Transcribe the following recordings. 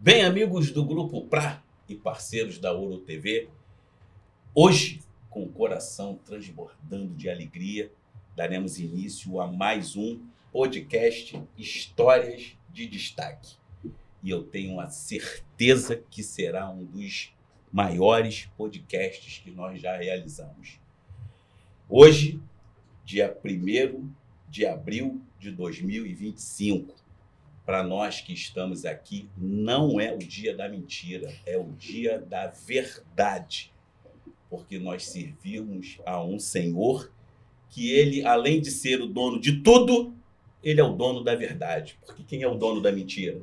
Bem, amigos do Grupo Pra e parceiros da Ouro TV, hoje, com o coração transbordando de alegria, daremos início a mais um podcast Histórias de Destaque. E eu tenho a certeza que será um dos maiores podcasts que nós já realizamos. Hoje, dia 1º de abril de 2025, para nós que estamos aqui, não é o dia da mentira, é o dia da verdade. Porque nós servimos a um Senhor que ele, além de ser o dono de tudo, ele é o dono da verdade. Porque quem é o dono da mentira?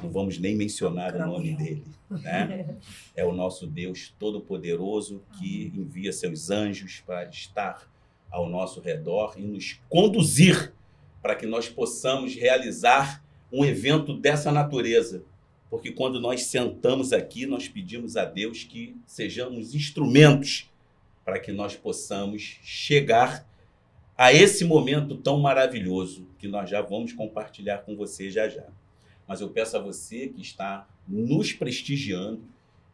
Não vamos nem mencionar o nome dele, né? É o nosso Deus Todo-Poderoso que envia seus anjos para estar ao nosso redor e nos conduzir para que nós possamos realizar um evento dessa natureza. Porque quando nós sentamos aqui, nós pedimos a Deus que sejamos instrumentos para que nós possamos chegar a esse momento tão maravilhoso que nós já vamos compartilhar com você já já. Mas eu peço a você que está nos prestigiando,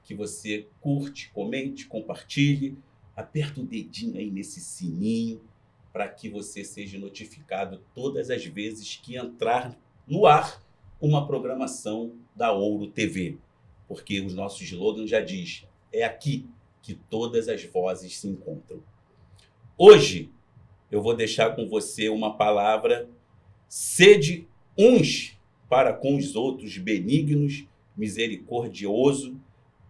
que você curte, comente, compartilhe, aperta o dedinho aí nesse sininho para que você seja notificado todas as vezes que entrar no ar uma programação da Ouro TV. Porque o nosso slogan já diz, é aqui que todas as vozes se encontram. Hoje eu vou deixar com você uma palavra: sede uns para com os outros benignos, misericordioso,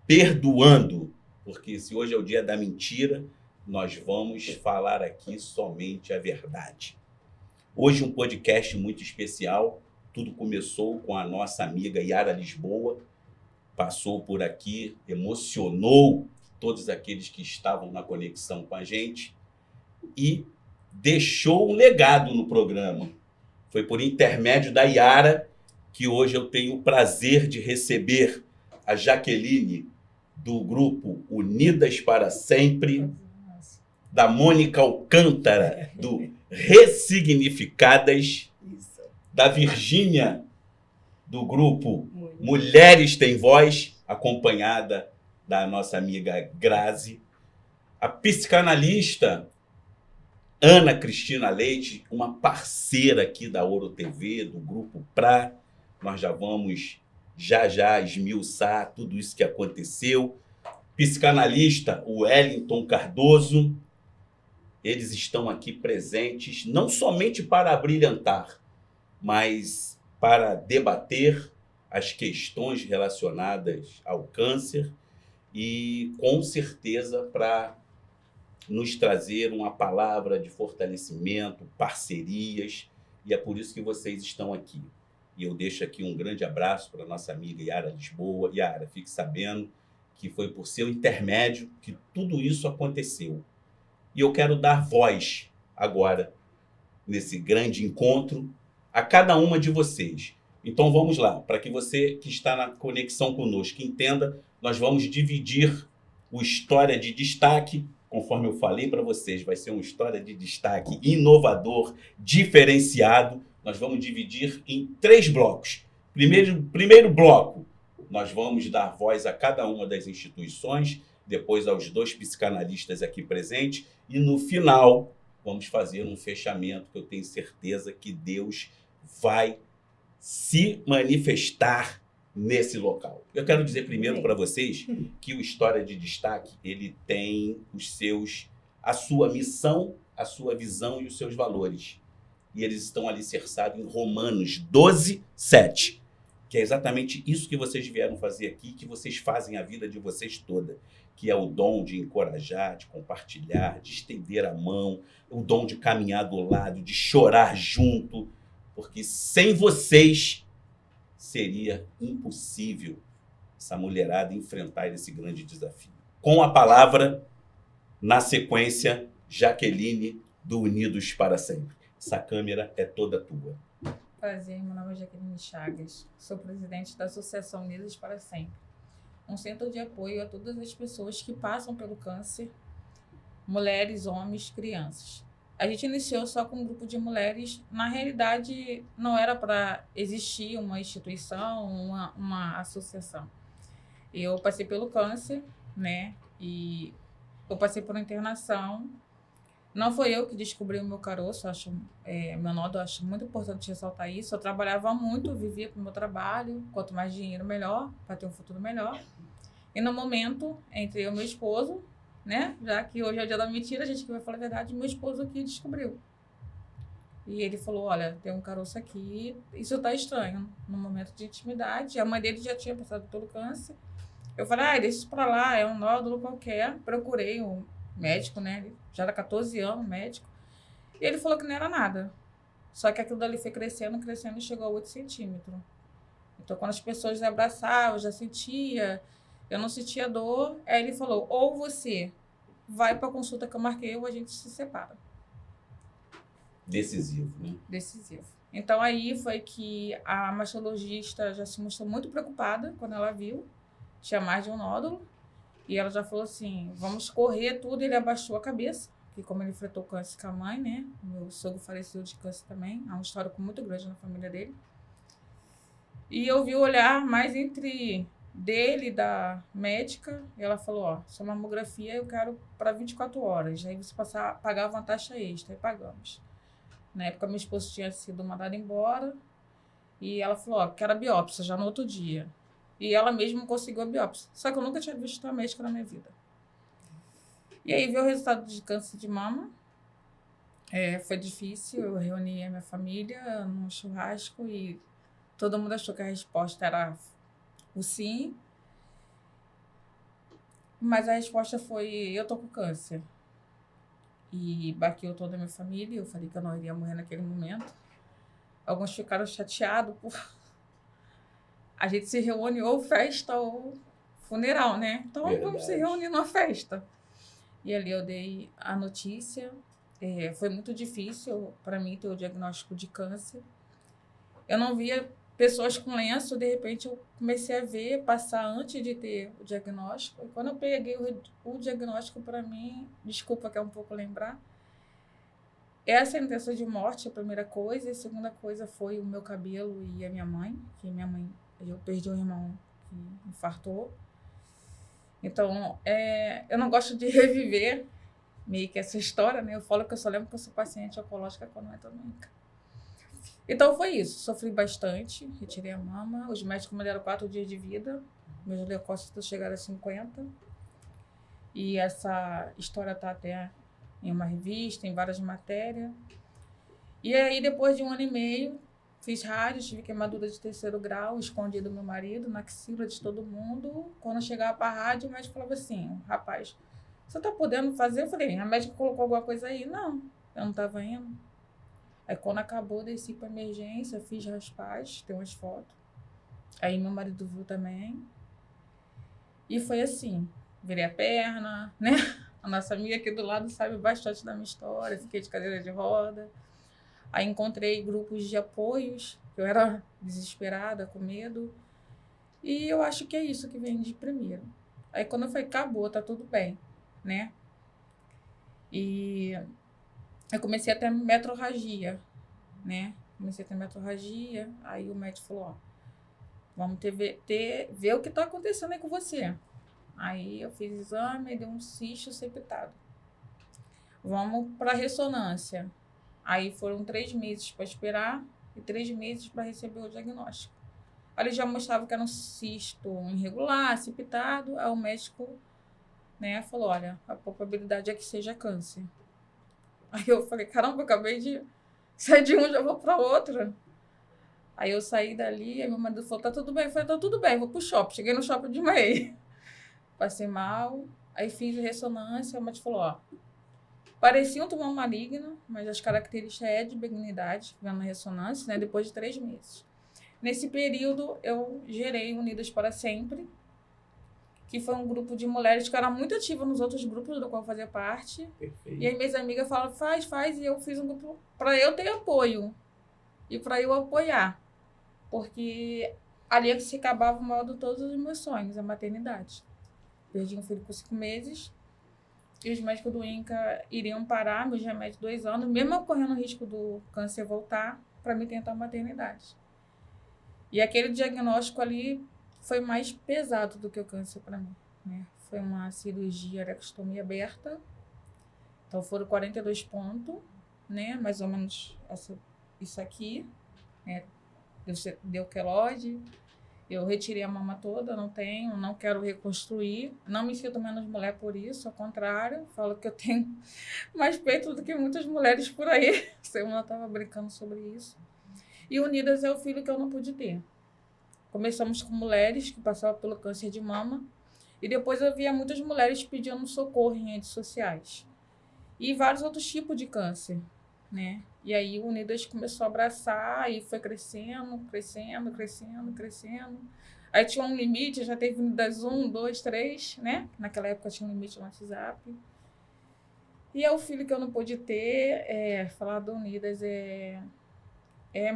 perdoando. Porque se hoje é o dia da mentira, nós vamos falar aqui somente a verdade. Hoje um podcast muito especial. Tudo começou com a nossa amiga Yara Lisboa. Passou por aqui, emocionou todos aqueles que estavam na conexão com a gente e deixou um legado no programa. Foi por intermédio da Yara que hoje eu tenho o prazer de receber a Jaqueline, do grupo Unidas para Sempre, da Mônica Alcântara, do Ressignificadas, da Virgínia, do grupo Mulheres Têm Voz, acompanhada da nossa amiga Grazi, a psicanalista Ana Cristina Leite, uma parceira aqui da Ouro TV, do Grupo Pra. Nós já vamos já esmiuçar tudo isso que aconteceu. Psicanalista, o Wellington Cardoso. Eles estão aqui presentes não somente para abrilhantar, mas para debater as questões relacionadas ao câncer e, com certeza, para nos trazer uma palavra de fortalecimento, parcerias, e é por isso que vocês estão aqui. E eu deixo aqui um grande abraço para a nossa amiga Yara Lisboa. Yara, fique sabendo que foi por seu intermédio que tudo isso aconteceu. E eu quero dar voz agora, nesse grande encontro, a cada uma de vocês. Então vamos lá, para que você que está na conexão conosco entenda, nós vamos dividir o História de Destaque. Conforme eu falei para vocês, vai ser uma história de destaque inovador, diferenciado. Nós vamos dividir em 3 blocos. Primeiro bloco, nós vamos dar voz a cada uma das instituições, depois aos 2 psicanalistas aqui presentes, e no final vamos fazer um fechamento que eu tenho certeza que Deus vai se manifestar nesse local. Eu quero dizer primeiro para vocês que o História de Destaque, ele tem a sua missão, a sua visão e os seus valores. E eles estão alicerçados em Romanos 12, 7, que é exatamente isso que vocês vieram fazer aqui, que vocês fazem a vida de vocês toda, que é o dom de encorajar, de compartilhar, de estender a mão, o dom de caminhar do lado, de chorar junto, porque sem vocês seria impossível essa mulherada enfrentar esse grande desafio. Com a palavra, na sequência, Jaqueline, do Unidos para Sempre. Essa câmera é toda tua. Prazer, meu nome é Jaqueline Chagas, sou presidente da Associação Unidas para Sempre, um centro de apoio a todas as pessoas que passam pelo câncer, mulheres, homens, crianças. A gente iniciou só com um grupo de mulheres. Na realidade, não era para existir uma instituição, uma associação. Eu passei pelo câncer, né? E eu passei por uma internação. Não foi eu que descobri o meu caroço, meu nódulo, acho muito importante ressaltar isso. Eu trabalhava muito, vivia para o meu trabalho. Quanto mais dinheiro, melhor, para ter um futuro melhor. E no momento, entre eu e meu esposo, né? Já que hoje é o dia da mentira, a gente que vai falar a verdade, meu esposo que descobriu. E ele falou, olha, tem um caroço aqui, isso tá estranho. No momento de intimidade, a mãe dele já tinha passado pelo câncer. Eu falei, deixa isso pra lá, é um nódulo qualquer. Procurei o médico, né? Ele já era 14 anos, médico. E ele falou que não era nada. Só que aquilo dali foi crescendo, crescendo e chegou a 8 centímetros. Então, quando as pessoas me abraçavam, eu já sentia, eu não sentia dor. Aí ele falou, ou você vai pra consulta que eu marquei ou a gente se separa. Decisivo, né? Decisivo. Então, aí foi que a mastologista já se mostrou muito preocupada quando ela viu. Tinha mais de um nódulo. E ela já falou assim, vamos correr tudo. Ele abaixou a cabeça, que como ele enfrentou câncer com a mãe, né? Meu sogro faleceu de câncer também. Há um histórico muito grande na família dele. E eu vi o olhar mais entre dele e da médica. E ela falou, ó, sua mamografia eu quero para 24 horas. Aí você pagava uma taxa extra. Aí pagamos. Na época, meu esposo tinha sido mandado embora. E ela falou, ó, quero a biópsia já no outro dia. E ela mesma conseguiu a biópsia. Só que eu nunca tinha visto uma médica na minha vida. E aí veio o resultado de câncer de mama. Foi difícil. Eu reuni a minha família num churrasco e todo mundo achou que a resposta era o sim. Mas a resposta foi, eu tô com câncer. E baqueou toda a minha família. Eu falei que eu não iria morrer naquele momento. Alguns ficaram chateados por... A gente se reúne ou festa ou funeral, né? Então vamos se reunir numa festa. E ali eu dei a notícia. Foi muito difícil para mim ter o diagnóstico de câncer. Eu não via pessoas com lenço, de repente eu comecei a ver passar antes de ter o diagnóstico. E quando eu peguei o diagnóstico, para mim, desculpa que é um pouco lembrar, é a sentença de morte, a primeira coisa. E a segunda coisa foi o meu cabelo e a minha mãe, que minha mãe, eu perdi um irmão que infartou. Então, eu não gosto de reviver meio que essa história, né? Eu falo que eu só lembro que eu sou paciente oncológica quando entra no INCA. Então, foi isso. Sofri bastante, retirei a mama. Os médicos me deram 4 dias de vida. Meus leucócitos chegaram a 50. E essa história está até em uma revista, em várias matérias. E aí, depois de 1 ano e meio, fiz rádio, tive queimadura de 3º grau, escondi do meu marido, na axila de todo mundo. Quando eu chegava para a rádio, o médico falava assim, rapaz, você tá podendo fazer? Eu falei, a médica colocou alguma coisa aí? Não, eu não tava indo. Aí quando acabou, desci para emergência, fiz raspagem, tem umas fotos. Aí meu marido viu também. E foi assim, virei a perna, né? A nossa amiga aqui do lado sabe bastante da minha história, fiquei de cadeira de roda. Aí encontrei grupos de apoios, que eu era desesperada, com medo. E eu acho que é isso que vem de primeiro. Aí quando eu falei, acabou, tá tudo bem, né? E eu comecei a ter metrorragia, né? Aí o médico falou, ó, vamos ver o que tá acontecendo aí com você. Aí eu fiz exame, deu um cisto septado. Vamos para ressonância. Aí foram 3 meses para esperar e 3 meses para receber o diagnóstico. Aí ele já mostrava que era um cisto irregular, septado. Aí o médico, né, falou, olha, a probabilidade é que seja câncer. Aí eu falei, caramba, eu acabei de sair de um, já vou para outro. Aí eu saí dali, aí meu marido falou, tá tudo bem? Eu falei, tá tudo bem, vou pro shopping. Cheguei no shopping de manhã. Passei mal, aí fiz ressonância, o médico falou, ó, parecia um tumor maligno, mas as características é de benignidade, vendo na ressonância, né, depois de 3 meses. Nesse período, eu gerei Unidas para Sempre, que foi um grupo de mulheres que era muito ativa nos outros grupos do qual eu fazia parte. Perfeito. E aí minhas amigas falaram, faz, e eu fiz um grupo para eu ter apoio e para eu apoiar. Porque ali é que se acabava o maior de todos os meus sonhos, a maternidade. Perdi um filho com 5 meses, E os médicos do INCA iriam parar meus remédios 2 anos, mesmo eu correndo o risco do câncer voltar, para me tentar maternidade. E aquele diagnóstico ali foi mais pesado do que o câncer para mim, né? Foi uma cirurgia arecostomia aberta. Então foram 42 pontos, né? Mais ou menos isso aqui, né? Deu queloide. Eu retirei a mama toda, não quero reconstruir. Não me sinto menos mulher por isso, ao contrário. Falo que eu tenho mais peito do que muitas mulheres por aí. Semana estava brincando sobre isso. E Unidas é o filho que eu não pude ter. Começamos com mulheres que passavam pelo câncer de mama. E depois eu via muitas mulheres pedindo socorro em redes sociais. E vários outros tipos de câncer, né? E aí o Unidas começou a abraçar e foi crescendo. Aí tinha um limite, já teve Unidas 1, 2, 3, né? Naquela época tinha um limite no WhatsApp. E é o filho que eu não pude ter. Falar do Unidas é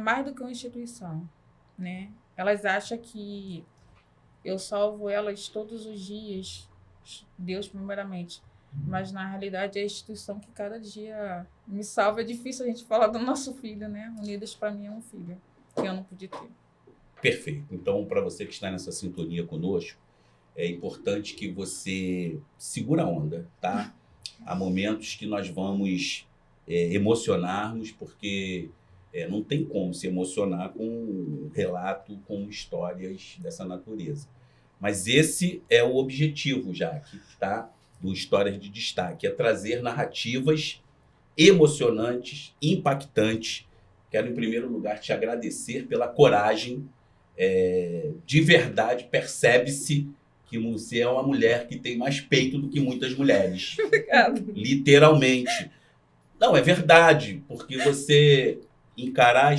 mais do que uma instituição, né? Elas acham que eu salvo elas todos os dias, Deus primeiramente. Mas, na realidade, é a instituição que cada dia me salva. É difícil a gente falar do nosso filho, né? Unidas, para mim, é um filho que eu não pude ter. Perfeito. Então, para você que está nessa sintonia conosco, é importante que você segura a onda, tá? Há momentos que nós vamos emocionarmos, porque não tem como se emocionar com um relato, com histórias dessa natureza. Mas esse é o objetivo, Jaque, tá? Do Histórias de Destaque, é trazer narrativas emocionantes, impactantes. Quero, em primeiro lugar, te agradecer pela coragem. De verdade, percebe-se que você é uma mulher que tem mais peito do que muitas mulheres. Obrigada. Literalmente. Não, é verdade, porque você encarar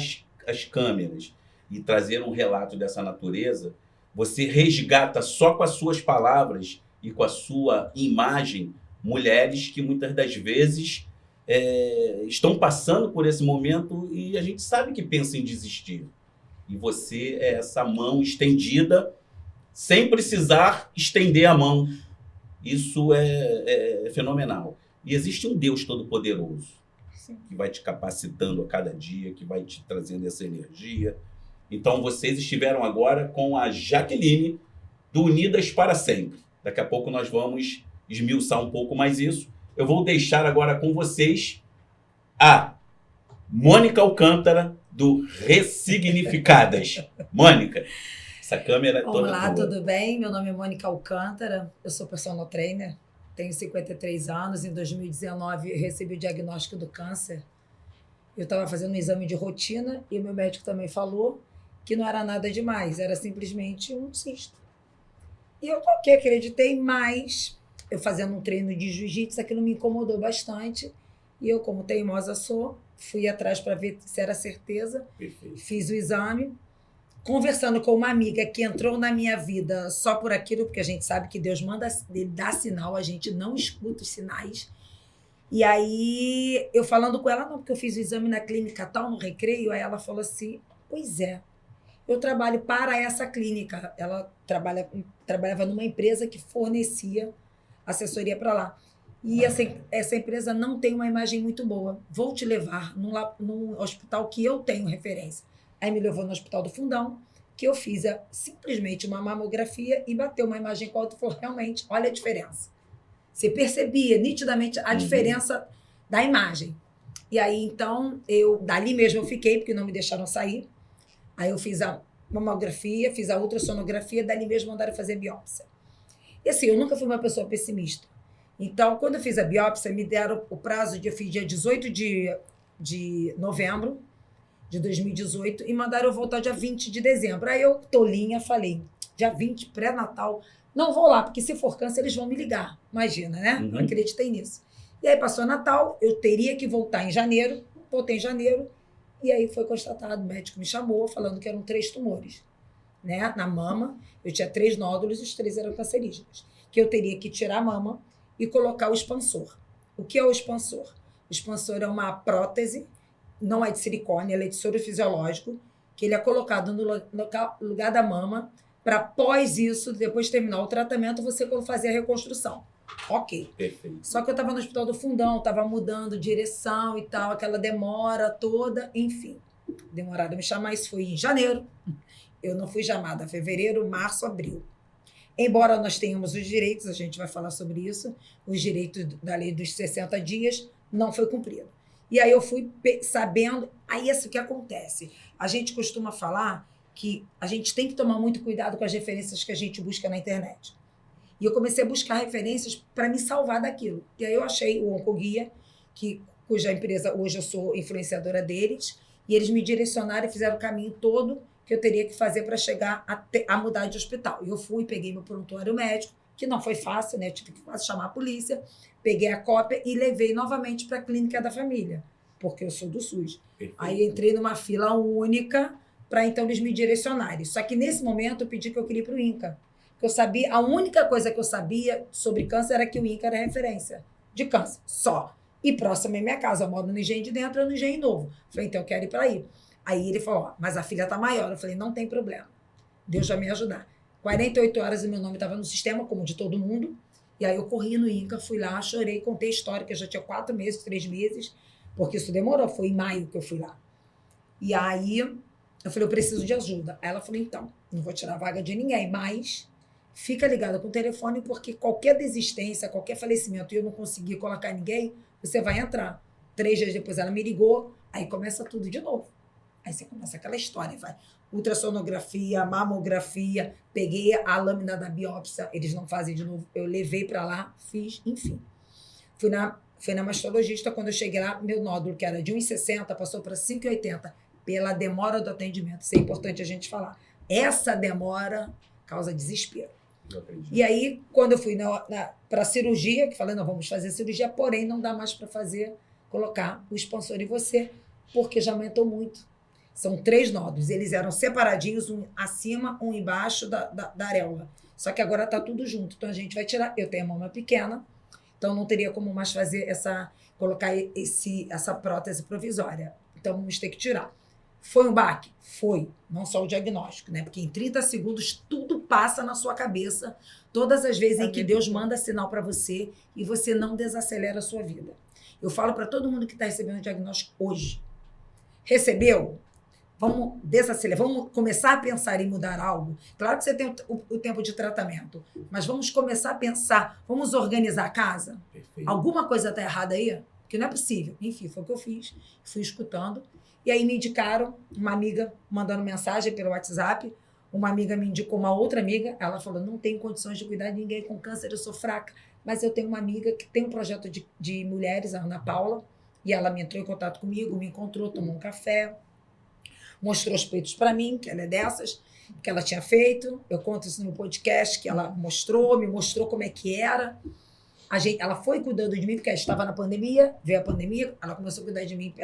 as câmeras e trazer um relato dessa natureza, você resgata só com as suas palavras e com a sua imagem mulheres que muitas das vezes estão passando por esse momento e a gente sabe que pensa em desistir. E você é essa mão estendida sem precisar estender a mão. Isso é fenomenal. E existe um Deus Todo-Poderoso que vai te capacitando a cada dia, que vai te trazendo essa energia. Então, vocês estiveram agora com a Jaqueline do Unidas para Sempre. Daqui a pouco nós vamos esmiuçar um pouco mais isso. Eu vou deixar agora com vocês a Mônica Alcântara, do Ressignificadas. Mônica, essa câmera é toda Olá, tua. tudo bem? Meu nome é Mônica Alcântara, eu sou personal trainer, tenho 53 anos. Em 2019 eu recebi o diagnóstico do câncer. Eu estava fazendo um exame de rotina e o meu médico também falou que não era nada demais, era simplesmente um cisto. E eu acreditei, mas eu fazendo um treino de jiu-jitsu, aquilo me incomodou bastante. E eu, como teimosa sou, fui atrás para ver se era certeza. Perfeito. Fiz o exame, conversando com uma amiga que entrou na minha vida só por aquilo, porque a gente sabe que Deus manda, ele dá sinal, a gente não escuta os sinais. E aí, eu falando com ela, não, porque eu fiz o exame na clínica tal, no Recreio, aí ela falou assim, pois é, eu trabalho para essa clínica. Ela trabalhava numa empresa que fornecia assessoria para lá. E essa empresa não tem uma imagem muito boa. Vou te levar num hospital que eu tenho referência. Aí me levou no Hospital do Fundão, que eu fiz simplesmente uma mamografia e bateu uma imagem com a outra e falou, realmente, olha a diferença. Você percebia nitidamente a diferença da imagem. E aí, então, dali mesmo eu fiquei, porque não me deixaram sair. Aí eu fiz a mamografia, fiz a ultrassonografia, dali mesmo mandaram fazer biópsia. E assim, eu nunca fui uma pessoa pessimista. Então, quando eu fiz a biópsia, me deram o prazo, eu fiz dia 18 de novembro de 2018 e mandaram eu voltar dia 20 de dezembro. Aí eu, tolinha, falei, dia 20, pré-natal, não vou lá, porque se for câncer eles vão me ligar. Imagina, né? Não acreditei nisso. E aí passou Natal, eu teria que voltar em janeiro, voltei em janeiro, e aí foi constatado, o médico me chamou falando que eram 3 tumores, né? Na mama, eu tinha 3 nódulos e os 3 eram cancerígenos. Que eu teria que tirar a mama e colocar o expansor. O que é o expansor? O expansor é uma prótese, não é de silicone, ele é de soro fisiológico, que ele é colocado no lugar da mama, para após isso, depois de terminar o tratamento, você fazer a reconstrução. Ok. Perfeito. Só que eu estava no Hospital do Fundão, estava mudando direção e tal, aquela demora toda, enfim. Demoraram a me chamar, isso foi em janeiro. Eu não fui chamada, fevereiro, março, abril. Embora nós tenhamos os direitos, a gente vai falar sobre isso, os direitos da lei dos 60 dias, não foi cumprido. E aí eu fui sabendo, aí isso que acontece. A gente costuma falar que a gente tem que tomar muito cuidado com as referências que a gente busca na internet. E eu comecei a buscar referências para me salvar daquilo. E aí eu achei o Oncoguia, cuja empresa, hoje eu sou influenciadora deles, e eles me direcionaram e fizeram o caminho todo que eu teria que fazer para chegar a mudar de hospital. E eu fui, peguei meu prontuário médico, que não foi fácil, né? Eu tive que quase chamar a polícia, peguei a cópia e levei novamente para a clínica da família, porque eu sou do SUS. Perfeito. Aí entrei numa fila única para então eles me direcionarem. Só que nesse momento eu pedi que eu queria ir para o INCA. Eu sabia, a única coisa que eu sabia sobre câncer era que o INCA era referência de câncer, só. E próximo à minha casa, eu moro no Engenho de Dentro, eu no Engenho Novo. Falei, então eu quero ir para aí. Aí ele falou, ó, mas a filha tá maior. Eu falei, não tem problema. Deus vai me ajudar. 48 horas e meu nome estava no sistema, como de todo mundo. E aí eu corri no INCA, fui lá, chorei, contei a história, que eu já tinha 4 meses, 3 meses, porque isso demorou, foi em maio que eu fui lá. E aí eu falei, eu preciso de ajuda. Aí ela falou, então, não vou tirar a vaga de ninguém, mas fica ligada com o telefone, porque qualquer desistência, qualquer falecimento e eu não conseguir colocar ninguém, você vai entrar. 3 dias depois ela me ligou, aí começa tudo de novo. Aí você começa aquela história, vai. Ultrassonografia, mamografia, peguei a lâmina da biópsia, eles não fazem de novo, eu levei para lá, fiz, enfim. Fui na mastologista, quando eu cheguei lá, meu nódulo, que era de 1,60, passou para 5,80, pela demora do atendimento. Isso é importante a gente falar. Essa demora causa desespero. E aí, quando eu fui para a cirurgia, que falei, não, vamos fazer cirurgia, porém não dá mais para colocar o expansor em você, porque já aumentou muito. São 3 nódulos. Eles eram separadinhos, um acima, um embaixo da areola. Só que agora está tudo junto. Então a gente vai tirar. Eu tenho a mama pequena, então não teria como mais colocar essa prótese provisória. Então vamos ter que tirar. Foi um baque? Foi. Não só o diagnóstico, né? Porque em 30 segundos tudo passa na sua cabeça, todas as vezes em que Deus manda sinal para você e você não desacelera a sua vida. Eu falo para todo mundo que está recebendo o diagnóstico hoje. Recebeu? Vamos desacelerar, vamos começar a pensar em mudar algo. Claro que você tem o tempo de tratamento, mas vamos começar a pensar, vamos organizar a casa? Perfeito. Alguma coisa está errada aí? Porque não é possível. Enfim, foi o que eu fiz, fui escutando. E aí me indicaram, uma amiga mandando mensagem pelo WhatsApp, uma amiga me indicou uma outra amiga, ela falou, não tenho condições de cuidar de ninguém com câncer, eu sou fraca, mas eu tenho uma amiga que tem um projeto de mulheres, a Ana Paula, e ela me entrou em contato comigo, me encontrou, tomou um café, mostrou os peitos para mim, que ela é dessas, que ela tinha feito. Eu conto isso no podcast, que ela me mostrou como é que era. Ela foi cuidando de mim, porque ela estava na pandemia, veio a pandemia, ela começou a cuidar de mim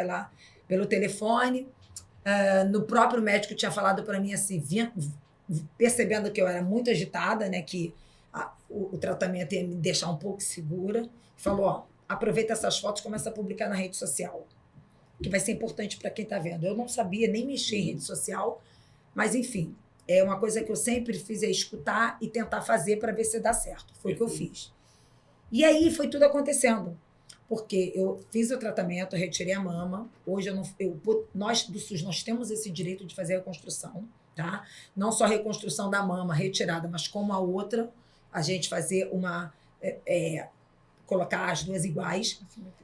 pelo telefone. No próprio médico tinha falado para mim assim, percebendo que eu era muito agitada, né, que o tratamento ia me deixar um pouco segura, falou, ó, aproveita essas fotos e começa a publicar na rede social, que vai ser importante para quem está vendo. Eu não sabia nem mexer em rede social, mas, enfim, é uma coisa que eu sempre fiz, é escutar e tentar fazer para ver se dá certo. Foi o que eu fiz. E aí foi tudo acontecendo, porque eu fiz o tratamento, eu retirei a mama. Hoje nós do SUS nós temos esse direito de fazer a reconstrução, tá? Não só a reconstrução da mama retirada, mas como a outra, a gente fazer colocar as duas iguais.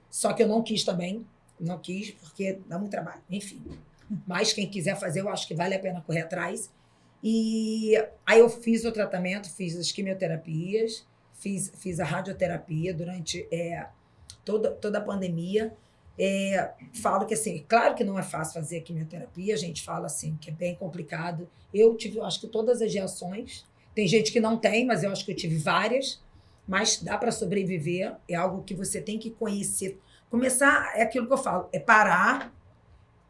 Só que eu não quis também. Não quis, porque dá muito trabalho. Enfim. Mas quem quiser fazer, eu acho que vale a pena correr atrás. E aí eu fiz o tratamento, fiz as quimioterapias, fiz a radioterapia durante toda a pandemia. Falo que, assim, claro que não é fácil fazer a quimioterapia, a gente fala assim, que é bem complicado. Eu tive, acho que todas as reações. Tem gente que não tem, mas eu acho que eu tive várias. Mas dá para sobreviver, é algo que você tem que conhecer. Começar, é aquilo que eu falo, é parar,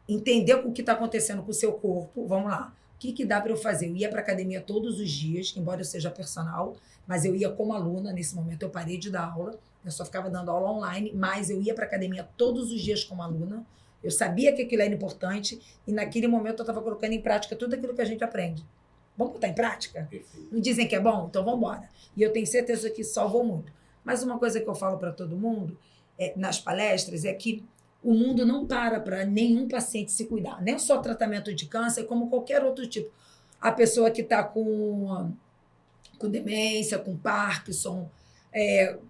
entender o que está acontecendo com o seu corpo. Vamos lá, o que dá para eu fazer? Eu ia para a academia todos os dias, embora eu seja personal, mas eu ia como aluna. Nesse momento eu parei de dar aula, eu só ficava dando aula online, mas eu ia para a academia todos os dias como aluna. Eu sabia que aquilo era importante e naquele momento eu estava colocando em prática tudo aquilo que a gente aprende. Vamos botar em prática? Perfeito. Não dizem que é bom? Então vamos embora. E eu tenho certeza que salvou muito. Mas uma coisa que eu falo para todo mundo nas palestras é que o mundo não para nenhum paciente se cuidar. Nem só tratamento de câncer, como qualquer outro tipo. A pessoa que está com demência, com Parkinson,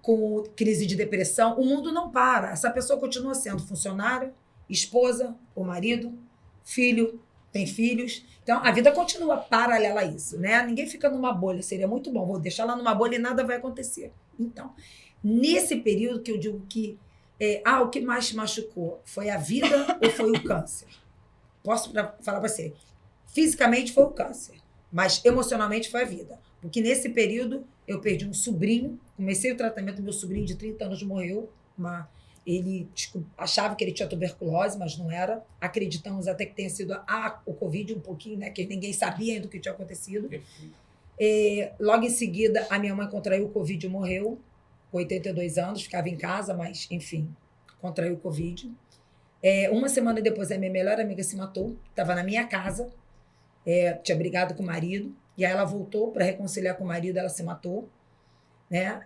com crise de depressão, o mundo não para. Essa pessoa continua sendo funcionária, esposa, ou marido, filho, tem filhos. Então, a vida continua paralela a isso, né? Ninguém fica numa bolha. Seria muito bom. Vou deixar ela numa bolha e nada vai acontecer. Então, nesse período que eu digo que o que mais te machucou? Foi a vida ou foi o câncer? Posso falar para você. Fisicamente foi o câncer, mas emocionalmente foi a vida. Porque nesse período eu perdi um sobrinho, comecei o tratamento, meu sobrinho de 30 anos morreu. Ele achava que ele tinha tuberculose, mas não era. Acreditamos até que tenha sido o Covid um pouquinho, né? Que ninguém sabia ainda o que tinha acontecido. Logo em seguida, a minha mãe contraiu o Covid e morreu, com 82 anos, ficava em casa, mas, enfim, contraiu o Covid. Uma semana depois, a minha melhor amiga se matou, estava na minha casa, tinha brigado com o marido, e aí ela voltou para reconciliar com o marido, ela se matou, né?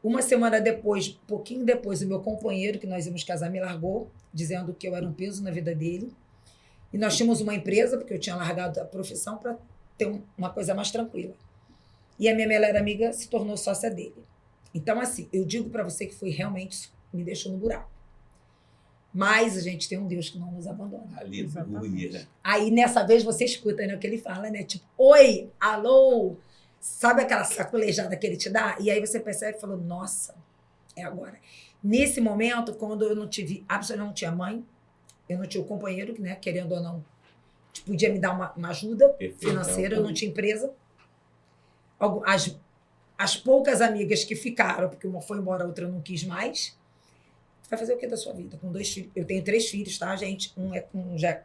Uma semana depois, pouquinho depois, o meu companheiro, que nós íamos casar, me largou, dizendo que eu era um peso na vida dele. E nós tínhamos uma empresa, porque eu tinha largado a profissão para ter uma coisa mais tranquila. E a minha melhor amiga se tornou sócia dele. Então, assim, eu digo para você que foi realmente, me deixou no buraco. Mas a gente tem um Deus que não nos abandona. Aleluia. Aí, nessa vez, você escuta, né, o que ele fala, né? Tipo, oi, alô, sabe aquela sacolejada que ele te dá? E aí você percebe e fala, nossa, é agora. Nesse momento, quando eu não tive, absolutamente não tinha mãe, eu não tinha o companheiro, né, querendo ou não, podia me dar uma ajuda financeira, eu não tinha empresa. As poucas amigas que ficaram, porque uma foi embora, a outra não quis mais. Vai fazer o que da sua vida? Com 2 filhos. Eu tenho 3 filhos, tá, gente? Já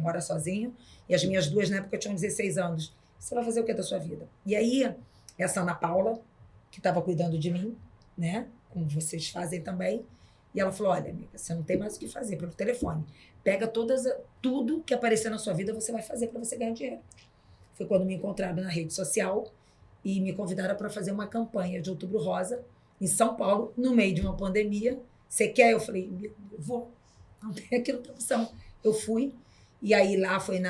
mora sozinho. E as minhas 2, na época, tinham 16 anos. Você vai fazer o que da sua vida? E aí, essa Ana Paula, que estava cuidando de mim, né? Como vocês fazem também. E ela falou, olha, amiga, você não tem mais o que fazer pelo telefone. Pega tudo que aparecer na sua vida, você vai fazer para você ganhar dinheiro. Foi quando me encontraram na rede social e me convidaram para fazer uma campanha de Outubro Rosa em São Paulo, no meio de uma pandemia. Você quer? Eu falei, eu vou. Não tem aquilo para opção. Eu fui. E aí lá foi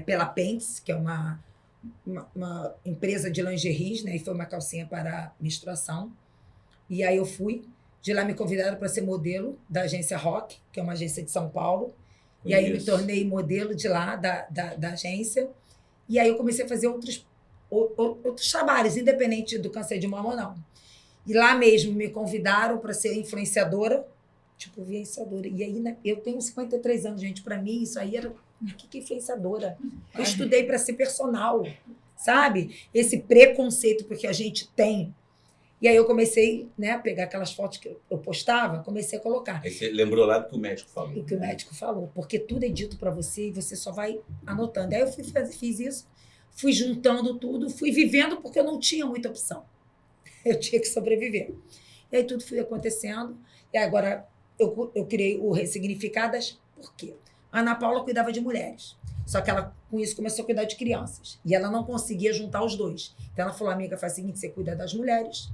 pela Pentes, que é uma empresa de lingeries, né? E foi uma calcinha para menstruação. E aí eu fui. De lá me convidaram para ser modelo da agência Rock, que é uma agência de São Paulo. E aí me tornei modelo de lá, da agência. E aí eu comecei a fazer outros trabalhos, independente do câncer de mama ou não. E lá mesmo me convidaram para ser influenciadora, influenciadora. E aí, né, eu tenho 53 anos, gente, para mim isso aí era... O que é influenciadora? Eu estudei para ser personal, sabe? Esse preconceito porque a gente tem. E aí eu comecei, né, a pegar aquelas fotos que eu postava, comecei a colocar. Aí você lembrou lá do que o médico falou. O que o médico falou, porque tudo é dito para você e você só vai anotando. Aí eu fiz isso, fui juntando tudo, fui vivendo porque eu não tinha muita opção. Eu tinha que sobreviver. E aí tudo foi acontecendo. E agora eu criei o Ressignificadas, por quê? A Ana Paula cuidava de mulheres. Só que ela, com isso, começou a cuidar de crianças. E ela não conseguia juntar os dois. Então ela falou, amiga, faz o seguinte, você cuida das mulheres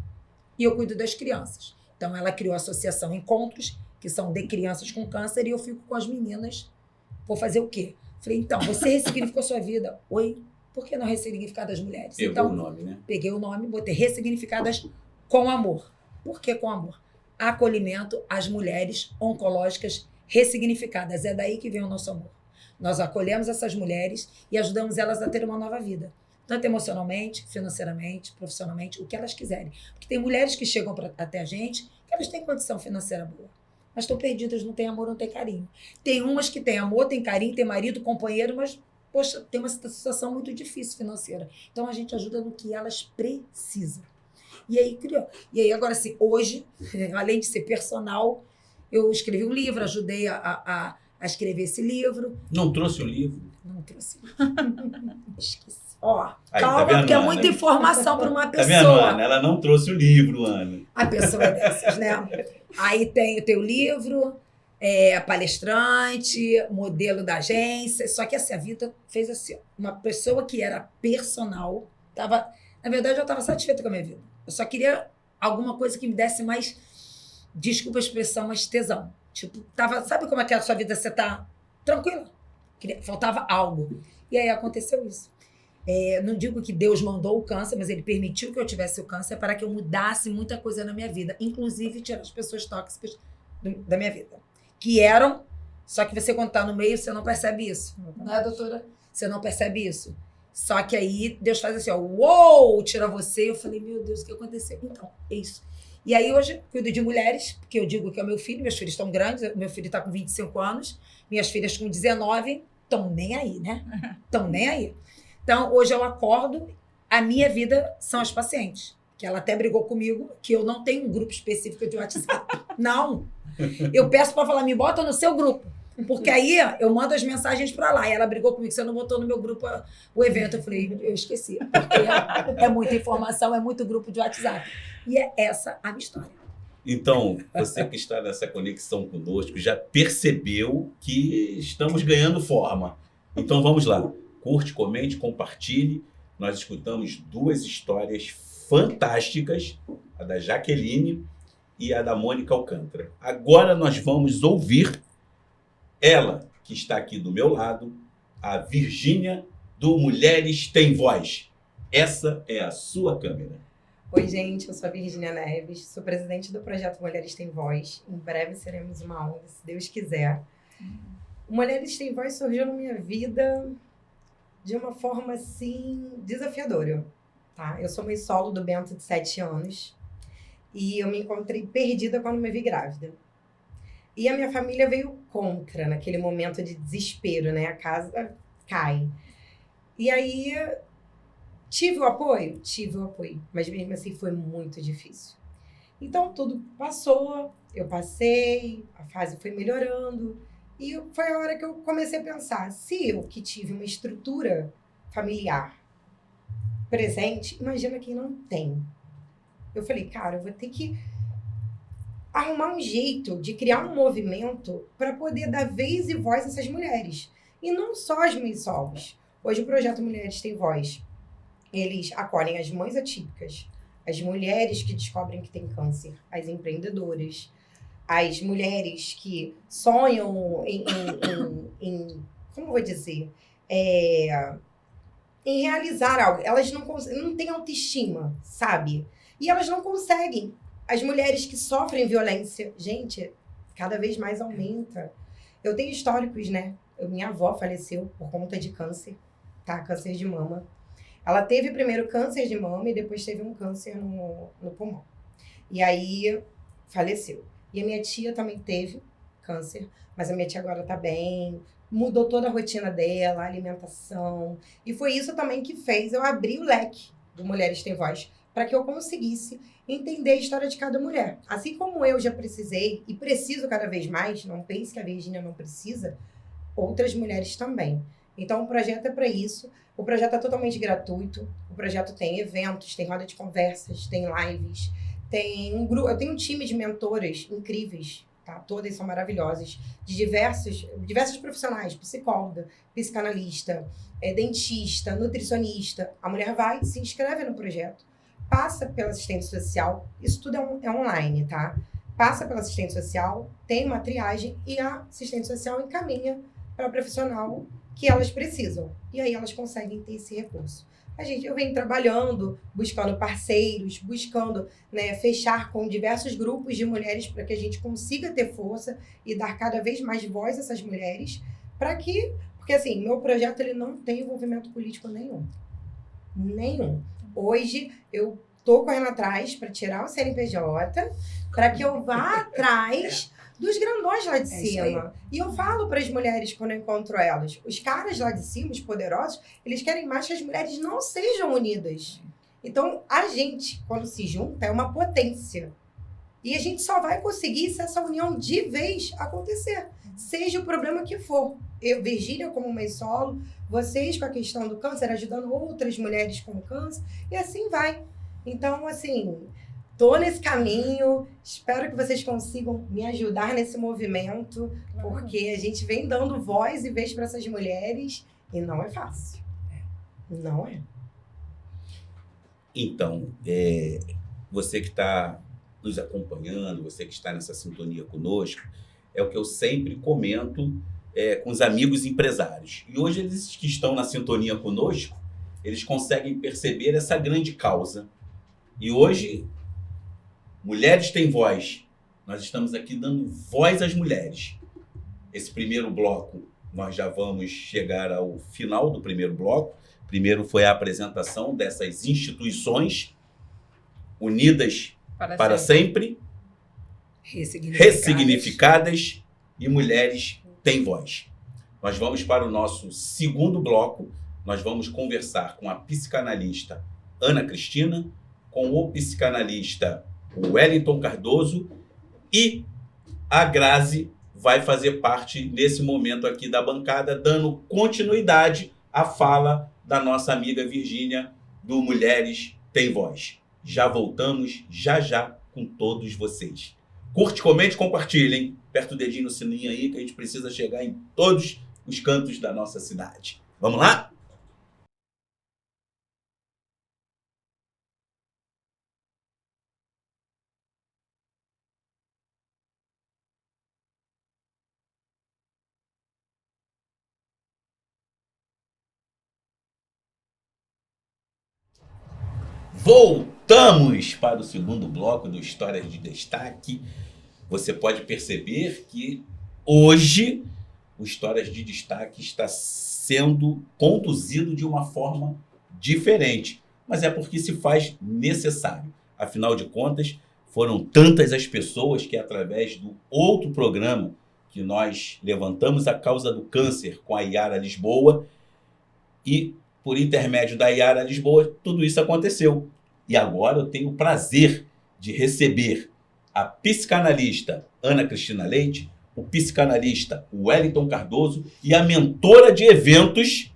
e eu cuido das crianças. Então ela criou a Associação Encontros, que são de crianças com câncer, e eu fico com as meninas. Vou fazer o quê? Falei, então, você ressignificou sua vida. Oi? Por que não ressignificar das mulheres? Pegou então, o nome, né? Peguei o nome, botei ressignificadas com amor. Por que com amor? Acolhimento às mulheres oncológicas ressignificadas. É daí que vem o nosso amor. Nós acolhemos essas mulheres e ajudamos elas a ter uma nova vida. Tanto emocionalmente, financeiramente, profissionalmente, o que elas quiserem. Porque tem mulheres que chegam até a gente que elas têm condição financeira boa, mas estão perdidas, não têm amor, não têm carinho. Tem umas que têm amor, têm carinho, têm marido, companheiro, mas, poxa, tem uma situação muito difícil financeira. Então, a gente ajuda no que elas precisam. E aí, criou. E aí, agora, assim, hoje, além de ser personal, eu escrevi um livro, ajudei a escrever esse livro. Não trouxe o livro? Não trouxe. Esqueci. Ó, aí, calma, tá vendo, porque é Ana? muita informação para uma pessoa. Tá vendo, Ana? Ela não trouxe o livro, Ana. A pessoa é dessas, né? Aí tem o teu livro, palestrante, modelo da agência. Só que assim, a vida fez assim, ó, uma pessoa que era personal, estava Na verdade, eu estava satisfeita com a minha vida. Eu só queria alguma coisa que me desse mais, desculpa a expressão, mais tesão. Tipo, sabe como é que é a sua vida? Você tá tranquila. Faltava algo. E aí aconteceu isso. Não digo que Deus mandou o câncer, mas ele permitiu que eu tivesse o câncer para que eu mudasse muita coisa na minha vida, inclusive tirar as pessoas tóxicas da minha vida. Que eram, só que você quando está no meio, você não percebe isso. Não é, doutora? Você não percebe isso. Só que aí Deus faz assim, ó, uou, tira você. Eu falei, meu Deus, o que aconteceu? Então, é isso. E aí hoje cuido de mulheres, porque eu digo que é o meu filho, meus filhos estão grandes, meu filho está com 25 anos, minhas filhas com 19, estão nem aí, né? Estão nem aí. Então, hoje eu acordo, a minha vida são as pacientes. Que ela até brigou comigo, que eu não tenho um grupo específico de WhatsApp. Não. Eu peço para falar, me bota no seu grupo. Porque aí eu mando as mensagens para lá. E ela brigou comigo, você não botou no meu grupo o evento. Eu falei, eu esqueci. Porque é muita informação, é muito grupo de WhatsApp. E é essa a minha história. Então, você que está nessa conexão conosco já percebeu que estamos ganhando forma. Então, vamos lá. Curte, comente, compartilhe. Nós escutamos 2 histórias fantásticas, a da Jaqueline e a da Mônica Alcântara. Agora nós vamos ouvir ela, que está aqui do meu lado, a Virgínia, do Mulheres Têm Voz. Essa é a sua câmera. Oi, gente, eu sou a Virgínia Neves, sou presidente do projeto Mulheres Têm Voz. Em breve seremos uma ONG, se Deus quiser. Mulheres Têm Voz surgiu na minha vida de uma forma, assim, desafiadora. Tá? Eu sou mãe solo do Bento, de 7 anos, e eu me encontrei perdida quando me vi grávida. E a minha família veio contra, naquele momento de desespero, né? A casa cai. E aí, tive o apoio? Tive o apoio, mas mesmo assim foi muito difícil. Então, tudo passou, eu passei, a fase foi melhorando, e foi a hora que eu comecei a pensar, se eu que tive uma estrutura familiar presente, imagina quem não tem. Eu falei, cara, eu vou ter que arrumar um jeito de criar um movimento para poder dar vez e voz a essas mulheres. E não só as mães solos. Hoje o projeto Mulheres Têm Voz. Eles acolhem as mães atípicas, as mulheres que descobrem que têm câncer, as empreendedoras, as mulheres que sonham em como eu vou dizer, em realizar algo. Elas não têm autoestima, sabe? E elas não conseguem. As mulheres que sofrem violência, gente, cada vez mais aumenta. Eu tenho históricos, né? Minha avó faleceu por conta de câncer, tá? Câncer de mama. Ela teve primeiro câncer de mama e depois teve um câncer no pulmão. E aí, faleceu. E a minha tia também teve câncer, mas a minha tia agora tá bem, mudou toda a rotina dela, a alimentação. E foi isso também que fez eu abrir o leque do Mulheres Têm Voz, para que eu conseguisse entender a história de cada mulher. Assim como eu já precisei e preciso cada vez mais, não pense que a Virgínia não precisa, outras mulheres também. Então o projeto é para isso. O projeto é totalmente gratuito. O projeto tem eventos, tem roda de conversas, tem lives, tem um grupo. Eu tenho um time de mentoras incríveis, tá? Todas são maravilhosas, de diversos profissionais, psicóloga, psicanalista, dentista, nutricionista. A mulher vai, se inscreve no projeto, passa pela assistente social, isso tudo é online, tá? Passa pela assistente social, tem uma triagem e a assistente social encaminha para o profissional que elas precisam. E aí elas conseguem ter esse recurso. Eu venho trabalhando, buscando parceiros, buscando, né, fechar com diversos grupos de mulheres para que a gente consiga ter força e dar cada vez mais voz a essas mulheres, porque assim, meu projeto ele não tem envolvimento político nenhum. Nenhum. Hoje eu tô correndo atrás para tirar o CNPJ, para que eu vá atrás dos grandões lá de cima. E eu falo para as mulheres quando eu encontro elas, os caras lá de cima, os poderosos, eles querem mais que as mulheres não sejam unidas. Então, a gente, quando se junta, é uma potência. E a gente só vai conseguir se essa união de vez acontecer, seja o problema que for. Eu, Virgínia, como mãe solo, vocês com a questão do câncer, ajudando outras mulheres com câncer, e assim vai. Então, assim, tô nesse caminho, espero que vocês consigam me ajudar nesse movimento, porque a gente vem dando voz e vez para essas mulheres, e não é fácil. Não é. Então, você que está nos acompanhando, você que está nessa sintonia conosco, é o que eu sempre comento com os amigos empresários. E hoje eles que estão na sintonia conosco, eles conseguem perceber essa grande causa. E hoje, Mulheres Têm Voz. Nós estamos aqui dando voz às mulheres. Esse primeiro bloco, nós já vamos chegar ao final do primeiro bloco. Primeiro foi a apresentação dessas instituições unidas para sempre, ressignificadas, e Mulheres Têm Voz. Nós vamos para o nosso segundo bloco. Nós vamos conversar com a psicanalista Ana Cristina, com o psicanalista Wellington Cardoso, e a Grazi vai fazer parte nesse momento aqui da bancada, dando continuidade à fala da nossa amiga Virgínia, do Mulheres Têm Voz. Já voltamos, já, com todos vocês. Curte, comente, compartilhem. Aperta o dedinho no sininho aí, que a gente precisa chegar em todos os cantos da nossa cidade. Vamos lá? Voltamos para o segundo bloco do Histórias de Destaque. Você pode perceber que hoje o Histórias de Destaque está sendo conduzido de uma forma diferente, mas é porque se faz necessário. Afinal de contas, foram tantas as pessoas que, através do outro programa que nós levantamos a causa do câncer com a Iara Lisboa, e por intermédio da Iara Lisboa, tudo isso aconteceu. E agora eu tenho o prazer de receber a psicanalista Ana Cristina Leite, o psicanalista Wellington Cardoso e a mentora de eventos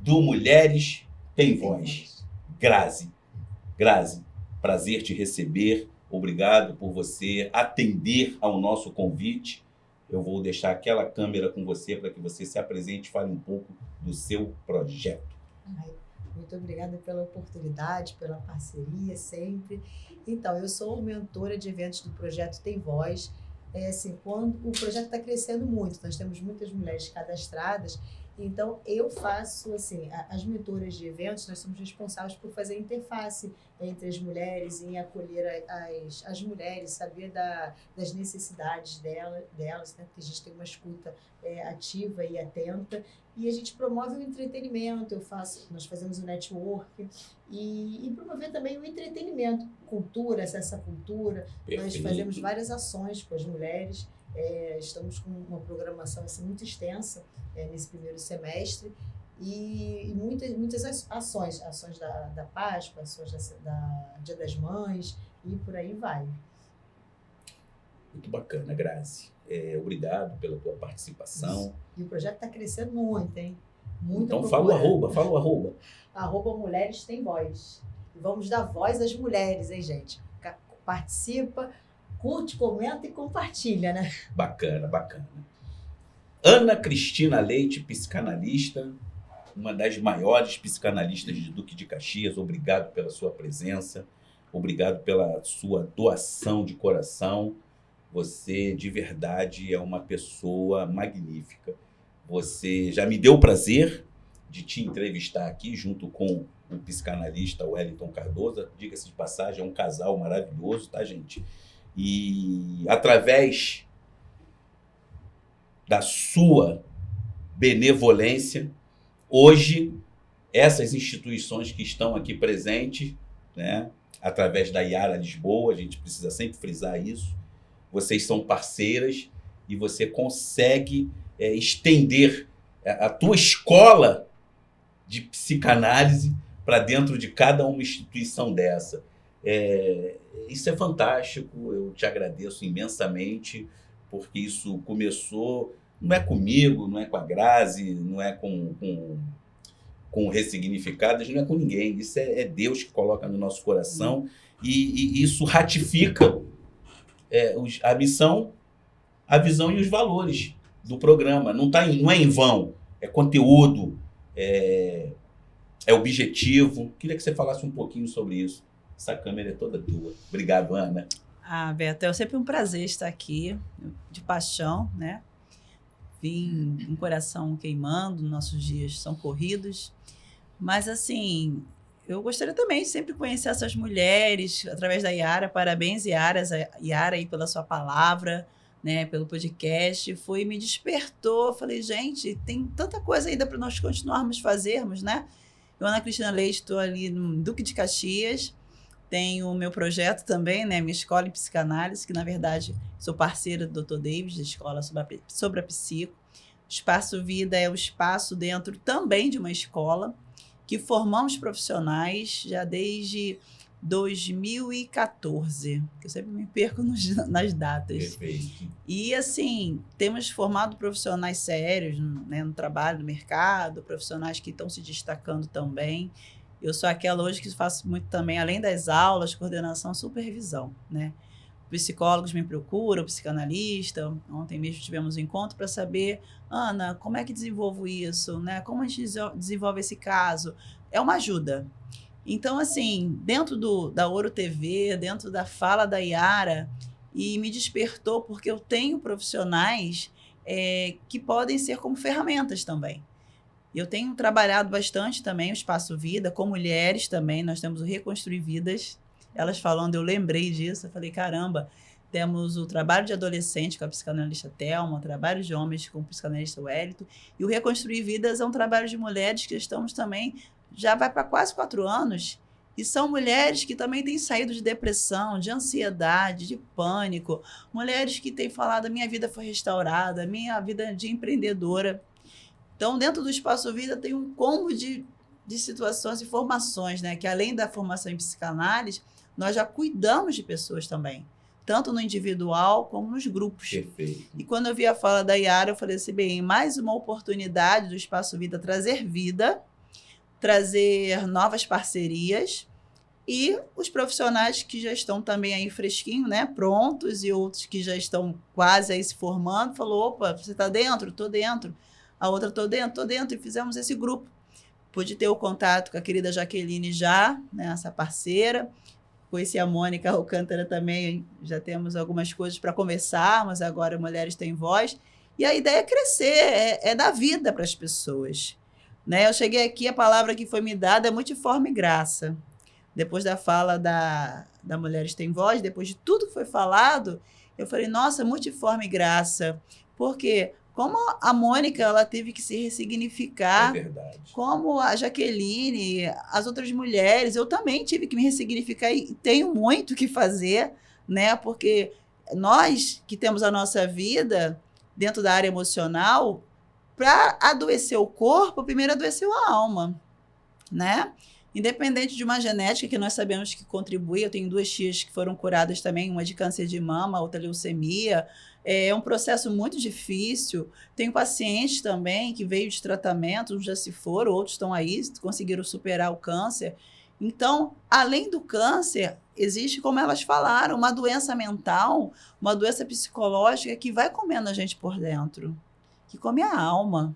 do Mulheres Têm Voz, Grazi. Grazi, prazer te receber. Obrigado por você atender ao nosso convite. Eu vou deixar aquela câmera com você para que você se apresente e fale um pouco do seu projeto. Muito obrigada pela oportunidade, pela parceria sempre. Então, eu sou mentora de eventos do Projeto Tem Voz. Quando o projeto está crescendo muito, nós temos muitas mulheres cadastradas, então eu faço, as mentoras de eventos, nós somos responsáveis por fazer a interface entre as mulheres, em acolher as mulheres, saber das necessidades delas, né? Porque a gente tem uma escuta ativa e atenta, e a gente promove o entretenimento, nós fazemos o network, e promover também o entretenimento, cultura, acesso à cultura. Perfeito. Nós fazemos várias ações com as mulheres, estamos com uma programação muito extensa nesse primeiro semestre, e muitas ações da Páscoa, ações da Dia das Mães, e por aí vai. Muito bacana, Grazi. Obrigado pela tua participação. Isso. E o projeto está crescendo muito, hein? Muita então procura. fala o arroba. @Mulheres Têm Voz. E vamos dar voz às mulheres, hein, gente? Participa, curte, comenta e compartilha, né? Bacana. Ana Cristina Leite, psicanalista, uma das maiores psicanalistas de Duque de Caxias. Obrigado pela sua presença, obrigado pela sua doação de coração. Você, de verdade, é uma pessoa magnífica. Você já me deu o prazer de te entrevistar aqui, junto com o psicanalista Wellington Cardoso. Diga-se de passagem, é um casal maravilhoso, tá, gente? E através da sua benevolência, hoje, essas instituições que estão aqui presentes, né, através da Iara Lisboa, a gente precisa sempre frisar isso, vocês são parceiras e você consegue estender a tua escola de psicanálise para dentro de cada uma instituição dessa. Isso é fantástico, eu te agradeço imensamente, porque isso começou, não é comigo, não é com a Grazi, não é com Ressignificadas, não é com ninguém, isso é Deus que coloca no nosso coração, e isso ratifica a missão, a visão e os valores do programa. Não é em vão, é conteúdo, É objetivo. Queria que você falasse um pouquinho sobre isso. Essa câmera é toda tua. Obrigado, Ana. Beto, é sempre um prazer estar aqui, de paixão, né? Vim com o coração queimando, nossos dias são corridos. Mas, assim, eu gostaria também de sempre conhecer essas mulheres através da Yara. Parabéns, Yara aí pela sua palavra, né? Pelo podcast. Me despertou. Falei, gente, tem tanta coisa ainda para nós continuarmos fazermos, né? Eu, Ana Cristina Leite, estou ali no Duque de Caxias. Tenho o meu projeto também, né? Minha escola em psicanálise, que, na verdade, sou parceira do Dr. Davis, da escola sobre a psico. Espaço Vida é o espaço dentro também de uma escola, que formamos profissionais já desde 2014, que eu sempre me perco nas datas. Perfeito. E, assim, temos formado profissionais sérios, né, no trabalho, no mercado, profissionais que estão se destacando também. Eu sou aquela hoje que faço muito também, além das aulas, coordenação, supervisão, né? Psicólogos me procuram, psicanalista. Ontem mesmo tivemos um encontro para saber, Ana, como é que desenvolvo isso, né? Como a gente desenvolve esse caso? É uma ajuda. Então, assim, dentro da Ouro TV, dentro da fala da Yara, e me despertou porque eu tenho profissionais que podem ser como ferramentas também. Eu tenho trabalhado bastante também o Espaço Vida, com mulheres também, nós temos o Reconstruir Vidas. Elas falando, eu lembrei disso, eu falei, caramba, temos o trabalho de adolescente com a psicanalista Thelma, o trabalho de homens com o psicanalista Wellington, e o Reconstruir Vidas é um trabalho de mulheres que estamos também, já vai para quase 4 anos, e são mulheres que também têm saído de depressão, de ansiedade, de pânico, mulheres que têm falado, a minha vida foi restaurada, a minha vida de empreendedora. Então, dentro do Espaço Vida tem um combo de situações e formações, né? Que além da formação em psicanálise, nós já cuidamos de pessoas também, tanto no individual como nos grupos. Perfeito. E quando eu vi a fala da Yara, eu falei assim, bem, mais uma oportunidade do Espaço Vida trazer vida, trazer novas parcerias e os profissionais que já estão também aí fresquinho, né? Prontos, e outros que já estão quase aí se formando, falou, opa, você está dentro? Estou dentro. A outra, estou dentro, e fizemos esse grupo. Pude ter o contato com a querida Jaqueline já, né, essa parceira. Conheci a Mônica Alcântara também, já temos algumas coisas para conversarmos, agora Mulheres Têm Voz. E a ideia é crescer, é dar vida para as pessoas. Né? Eu cheguei aqui, a palavra que foi me dada é multiforme graça. Depois da fala da Mulheres Têm Voz, depois de tudo que foi falado, eu falei, nossa, multiforme graça. Por quê? Como a Mônica, ela teve que se ressignificar, É verdade. como a Jaqueline, as outras mulheres, eu também tive que me ressignificar e tenho muito o que fazer, né? Porque nós que temos a nossa vida dentro da área emocional, para adoecer o corpo, primeiro adoeceu a alma, né? Independente de uma genética que nós sabemos que contribui, eu tenho 2 tias que foram curadas também, uma de câncer de mama, outra leucemia. É um processo muito difícil. Tenho pacientes também que veio de tratamento, uns já se foram, outros estão aí, conseguiram superar o câncer. Então, além do câncer, existe, como elas falaram, uma doença mental, uma doença psicológica que vai comendo a gente por dentro, que come a alma.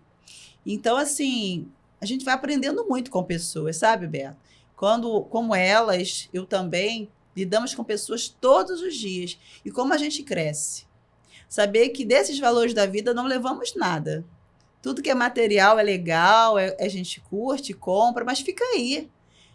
Então, assim, a gente vai aprendendo muito com pessoas, sabe, Beto? Como elas, eu também, lidamos com pessoas todos os dias. E como a gente cresce. Saber que desses valores da vida não levamos nada. Tudo que é material é legal, a gente curte, compra, mas fica aí.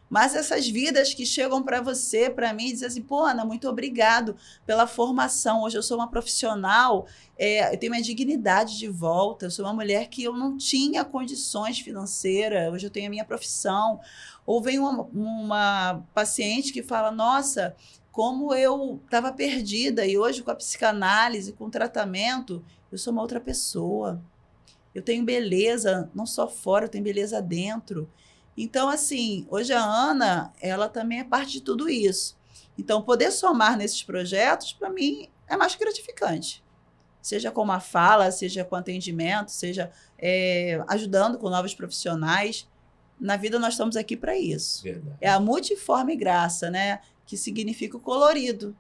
Mas essas vidas que chegam para você, para mim, dizem assim, pô, Ana, muito obrigado pela formação. Hoje eu sou uma profissional, eu tenho minha dignidade de volta, eu sou uma mulher que eu não tinha condições financeiras, hoje eu tenho a minha profissão. Ou vem uma paciente que fala, nossa, como eu estava perdida e hoje com a psicanálise, com o tratamento, eu sou uma outra pessoa. Eu tenho beleza, não só fora, eu tenho beleza dentro. Então, assim, hoje a Ana, ela também é parte de tudo isso. Então, poder somar nesses projetos, para mim, é mais gratificante. Seja com uma fala, seja com atendimento, seja ajudando com novos profissionais. Na vida, nós estamos aqui para isso. Verdade. É a multiforme graça, né? Que significa o colorido.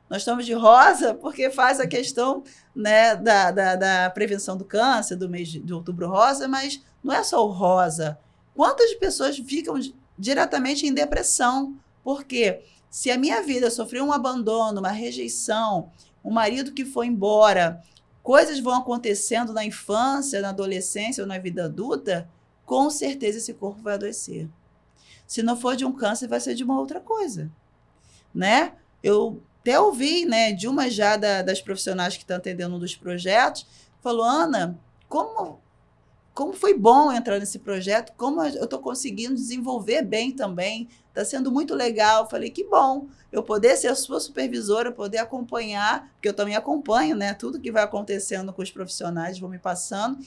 Nós estamos de rosa porque faz a questão, né, da prevenção do câncer, do mês de outubro rosa, mas não é só o rosa. Quantas pessoas ficam diretamente em depressão? Porque se a minha vida sofreu um abandono, uma rejeição, um marido que foi embora, coisas vão acontecendo na infância, na adolescência ou na vida adulta, com certeza esse corpo vai adoecer. Se não for de um câncer, vai ser de uma outra coisa, né? Eu até ouvi, né, de uma já das profissionais que estão atendendo um dos projetos, falou, Ana, como foi bom entrar nesse projeto, como eu estou conseguindo desenvolver bem também, está sendo muito legal. Falei, que bom, eu poder ser a sua supervisora, poder acompanhar, porque eu também acompanho, né, tudo que vai acontecendo com os profissionais, vou me passando,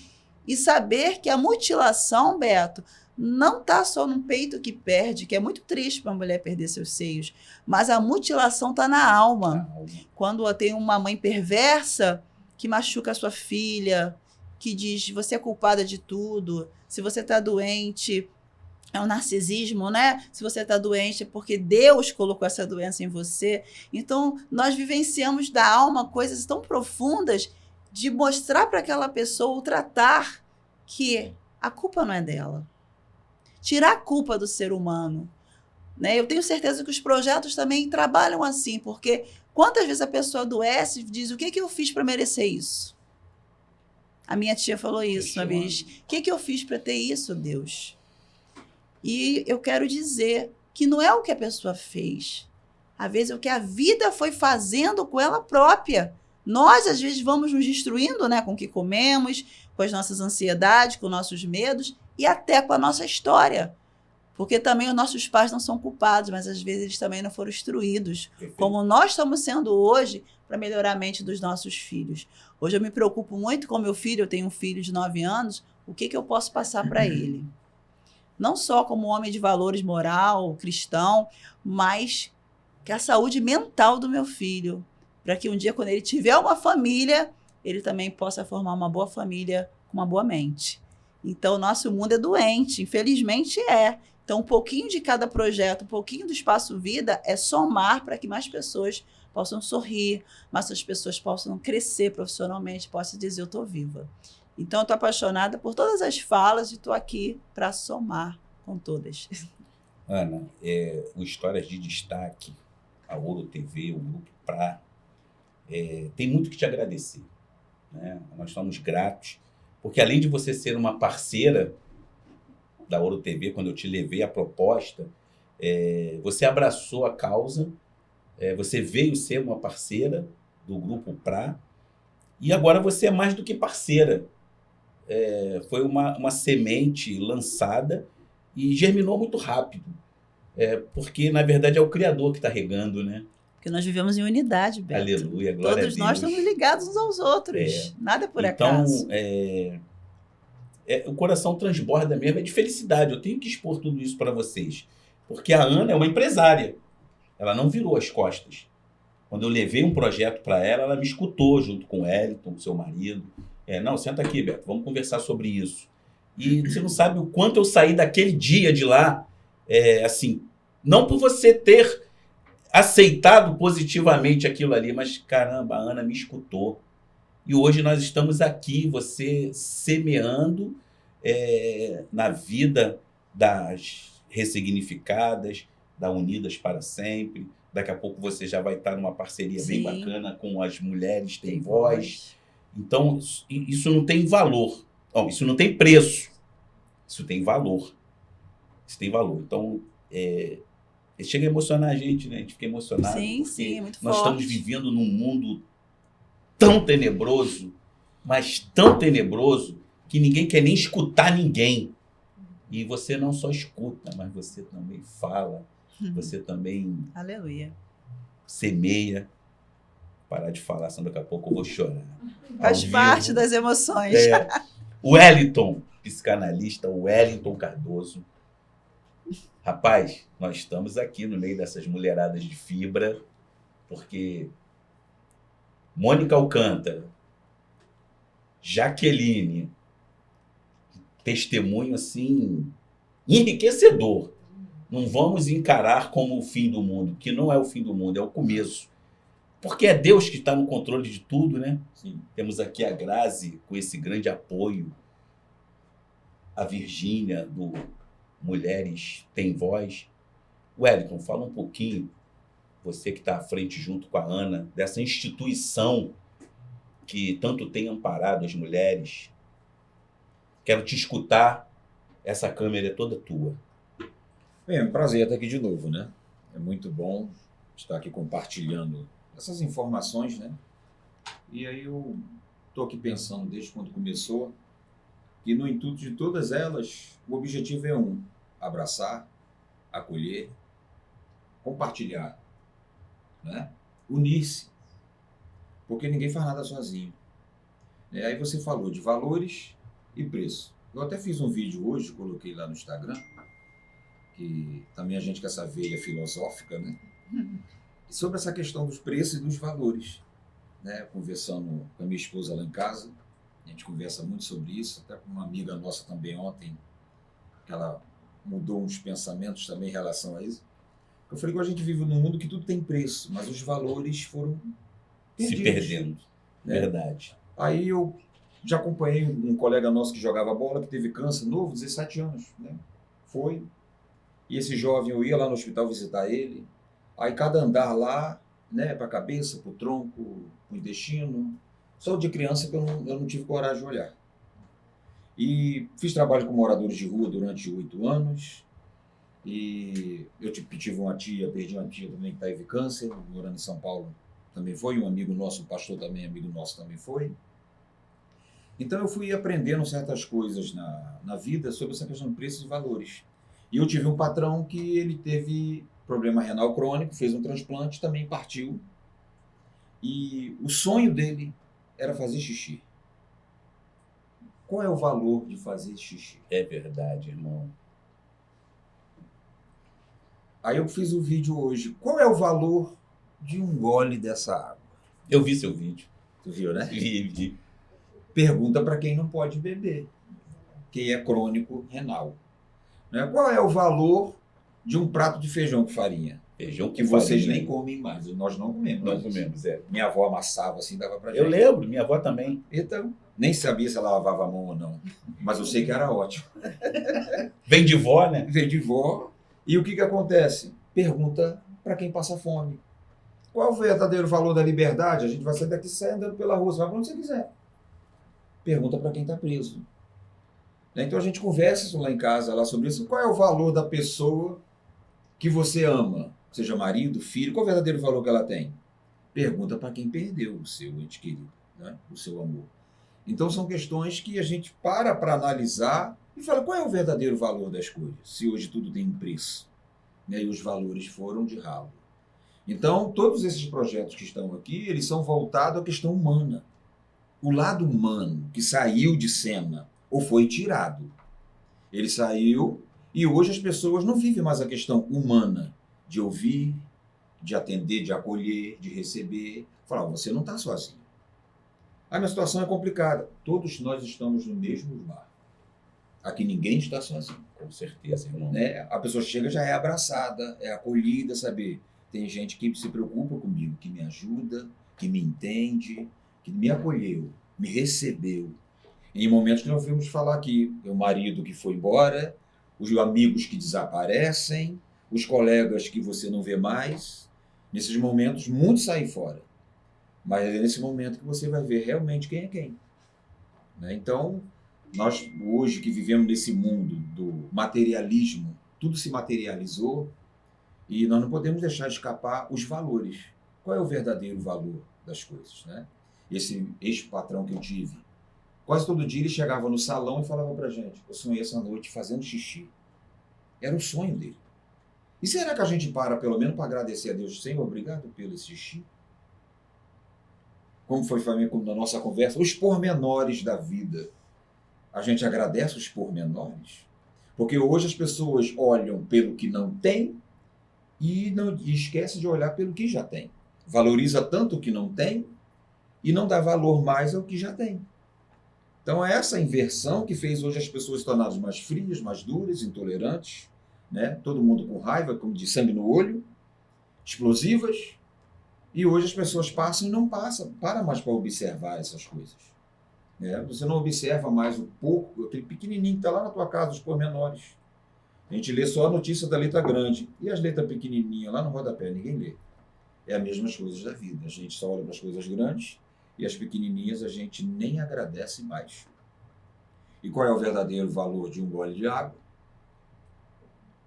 e saber que a mutilação, Beto, não está só no peito que perde, que é muito triste para a mulher perder seus seios, mas a mutilação está na alma. Quando tem uma mãe perversa que machuca a sua filha, que diz, você é culpada de tudo, se você está doente, é um narcisismo, né? Se você está doente é porque Deus colocou essa doença em você. Então, nós vivenciamos da alma coisas tão profundas de mostrar para aquela pessoa, o tratar, que a culpa não é dela. Tirar a culpa do ser humano. Né? Eu tenho certeza que os projetos também trabalham assim, porque quantas vezes a pessoa adoece e diz, o que eu fiz para merecer isso? A minha tia falou isso uma vez. O que eu fiz para ter isso, Deus? E eu quero dizer que não é o que a pessoa fez. Às vezes é o que a vida foi fazendo com ela própria. Nós, às vezes, vamos nos destruindo, né, com o que comemos, com as nossas ansiedades, com nossos medos e até com a nossa história. Porque também os nossos pais não são culpados, mas às vezes eles também não foram instruídos. Perfeito. Como nós estamos sendo hoje para melhorar a mente dos nossos filhos. Hoje eu me preocupo muito com meu filho, eu tenho um filho de 9 anos, o que eu posso passar para ele? Não só como homem de valores moral, cristão, mas que a saúde mental do meu filho, para que um dia, quando ele tiver uma família, ele também possa formar uma boa família com uma boa mente. Então, o nosso mundo é doente, infelizmente é. Então, um pouquinho de cada projeto, um pouquinho do Espaço Vida é somar para que mais pessoas possam sorrir, mais pessoas possam crescer profissionalmente, possam dizer, eu estou viva. Então, eu estou apaixonada por todas as falas e estou aqui para somar com todas. Ana, o Histórias de Destaque, a Ouro TV, o Grupo Pra, tem muito que te agradecer. Né? Nós estamos gratos, porque além de você ser uma parceira da Ouro TV, quando eu te levei a proposta, você abraçou a causa, você veio ser uma parceira do Grupo Pra, e agora você é mais do que parceira. Foi uma semente lançada e germinou muito rápido, porque, na verdade, é o Criador que está regando, né? Porque nós vivemos em unidade, Beto. Aleluia, glória a Deus. Todos nós estamos ligados uns aos outros. Nada por acaso. O coração transborda mesmo, é de felicidade. Eu tenho que expor tudo isso para vocês. Porque a Ana é uma empresária. Ela não virou as costas. Quando eu levei um projeto para ela, ela me escutou junto com o Wellington, seu marido. Não, senta aqui, Beto, vamos conversar sobre isso. E você não sabe o quanto eu saí daquele dia de lá, assim, não por você ter aceitado positivamente aquilo ali, mas, caramba, a Ana me escutou. E hoje nós estamos aqui, você semeando na vida das ressignificadas, da Unidas para Sempre. Daqui a pouco você já vai estar numa parceria bem bacana com as Mulheres Tem Voz. Então, isso não tem valor. Não, isso não tem preço. Isso tem valor. Isso tem valor. Então, chega a emocionar a gente, né? A gente fica emocionado. Sim, muito nós forte. Estamos vivendo num mundo tão tenebroso, mas tão tenebroso, que ninguém quer nem escutar ninguém. E você não só escuta, mas você também fala. Você também Aleluia. semeia. Parar de falar, senão daqui a pouco eu vou chorar. Faz parte das emoções. Wellington, psicanalista Wellington Cardoso. Rapaz, nós estamos aqui no meio dessas mulheradas de fibra, porque Mônica Alcântara, Jaqueline, testemunho assim enriquecedor. Não vamos encarar como o fim do mundo, que não é o fim do mundo, é o começo. Porque é Deus que está no controle de tudo, né? Sim. Temos aqui a Grazi com esse grande apoio, a Virgínia Mulheres Têm Voz. Wellington, fala um pouquinho, você que está à frente junto com a Ana, dessa instituição que tanto tem amparado as mulheres. Quero te escutar, essa câmera é toda tua. Bem, é um prazer estar aqui de novo, né? É muito bom estar aqui compartilhando essas informações, né? E aí eu estou aqui pensando desde quando começou que no intuito de todas elas, o objetivo é abraçar, acolher, compartilhar, né? Unir-se, porque ninguém faz nada sozinho. Aí você falou de valores e preço. Eu até fiz um vídeo hoje, coloquei lá no Instagram, que também a gente com essa veia filosófica, né? Sobre essa questão dos preços e dos valores, né? Conversando com a minha esposa lá em casa, a gente conversa muito sobre isso, até com uma amiga nossa também ontem, que ela mudou uns pensamentos também em relação a isso. Eu falei que a gente vive num mundo que tudo tem preço, mas os valores foram Se perdendo. né? Verdade. Aí eu já acompanhei um colega nosso que jogava bola, que teve câncer novo, 17 anos, né? Foi. E esse jovem, eu ia lá no hospital visitar ele. Aí cada andar lá, né, para a cabeça, para o tronco, para o intestino. Só de criança que eu não tive coragem de olhar. E fiz trabalho com moradores de rua durante 8 anos. E eu tive uma tia, perdi uma tia também que teve câncer, morando em São Paulo. Também foi um amigo nosso, um pastor também, amigo nosso também foi. Então eu fui aprendendo certas coisas na vida sobre essa questão de preços e valores. E eu tive um patrão que ele teve problema renal crônico, fez um transplante, também partiu. E o sonho dele era fazer xixi. Qual é o valor de fazer xixi? É verdade, irmão. Aí eu fiz o vídeo hoje. Qual é o valor de um gole dessa água? Eu vi seu vídeo. Tu viu, né? Vi. Pergunta para quem não pode beber, quem é crônico renal. Né? Qual é o valor de um prato de feijão com farinha? Feijão Que vocês nem comem mais, nós não comemos. Não Mas comemos, é. minha avó amassava assim, dava pra gente. Eu lembro, minha avó também. Então, nem sabia se ela lavava a mão ou não, mas eu sei que era ótimo. Vem de vó, né? Veio de vó, e o que acontece? Pergunta para quem passa fome. Qual é o verdadeiro valor da liberdade? A gente vai sair daqui e sair andando pela rua, você vai para onde você quiser. Pergunta para quem está preso. Então a gente conversa lá em casa lá sobre isso. Qual é o valor da pessoa que você ama? Seja marido, filho, qual é o verdadeiro valor que ela tem? Pergunta para quem perdeu o seu ente querido, né? O seu amor. Então são questões que a gente para analisar e fala qual é o verdadeiro valor das coisas, se hoje tudo tem um preço, né? E os valores foram de ralo. Então todos esses projetos que estão aqui, eles são voltados à questão humana. O lado humano que saiu de cena ou foi tirado. Ele saiu e hoje as pessoas não vivem mais a questão humana de ouvir, de atender, de acolher, de receber. Falar, você não está sozinho. A minha situação é complicada. Todos nós estamos no mesmo lugar. Aqui ninguém está sozinho. Com certeza, irmão. Né? A pessoa chega já é abraçada, é acolhida, sabe? Tem gente que se preocupa comigo, que me ajuda, que me entende, que me acolheu, me recebeu. Em momentos que nós ouvimos falar aqui, o marido que foi embora, os amigos que desaparecem, os colegas que você não vê mais. Nesses momentos, muitos saem fora. Mas é nesse momento que você vai ver realmente quem é quem. Né? Então, nós hoje que vivemos nesse mundo do materialismo, tudo se materializou e nós não podemos deixar escapar os valores. Qual é o verdadeiro valor das coisas? Né? Esse ex-patrão que eu tive, quase todo dia ele chegava no salão e falava pra gente, eu sonhei essa noite fazendo xixi. Era o sonho dele. E será que a gente para, pelo menos, para agradecer a Deus? Senhor, obrigado pelo esse xixi. Como foi na nossa conversa, os pormenores da vida. A gente agradece os pormenores. Porque hoje as pessoas olham pelo que não tem e esquecem de olhar pelo que já tem. Valoriza tanto o que não tem e não dá valor mais ao que já tem. Então é essa inversão que fez hoje as pessoas se tornarem mais frias, mais duras, intolerantes, né? Todo mundo com raiva, como de sangue no olho, explosivas. E hoje as pessoas passam e não para mais para observar essas coisas. Né? Você não observa mais o pouco, aquele pequenininho que está lá na tua casa, os pormenores. A gente lê só a notícia da letra grande. E as letras pequenininhas lá no rodapé, ninguém lê. É as mesmas coisas da vida. A gente só olha para as coisas grandes e as pequenininhas a gente nem agradece mais. E qual é o verdadeiro valor de um gole de água?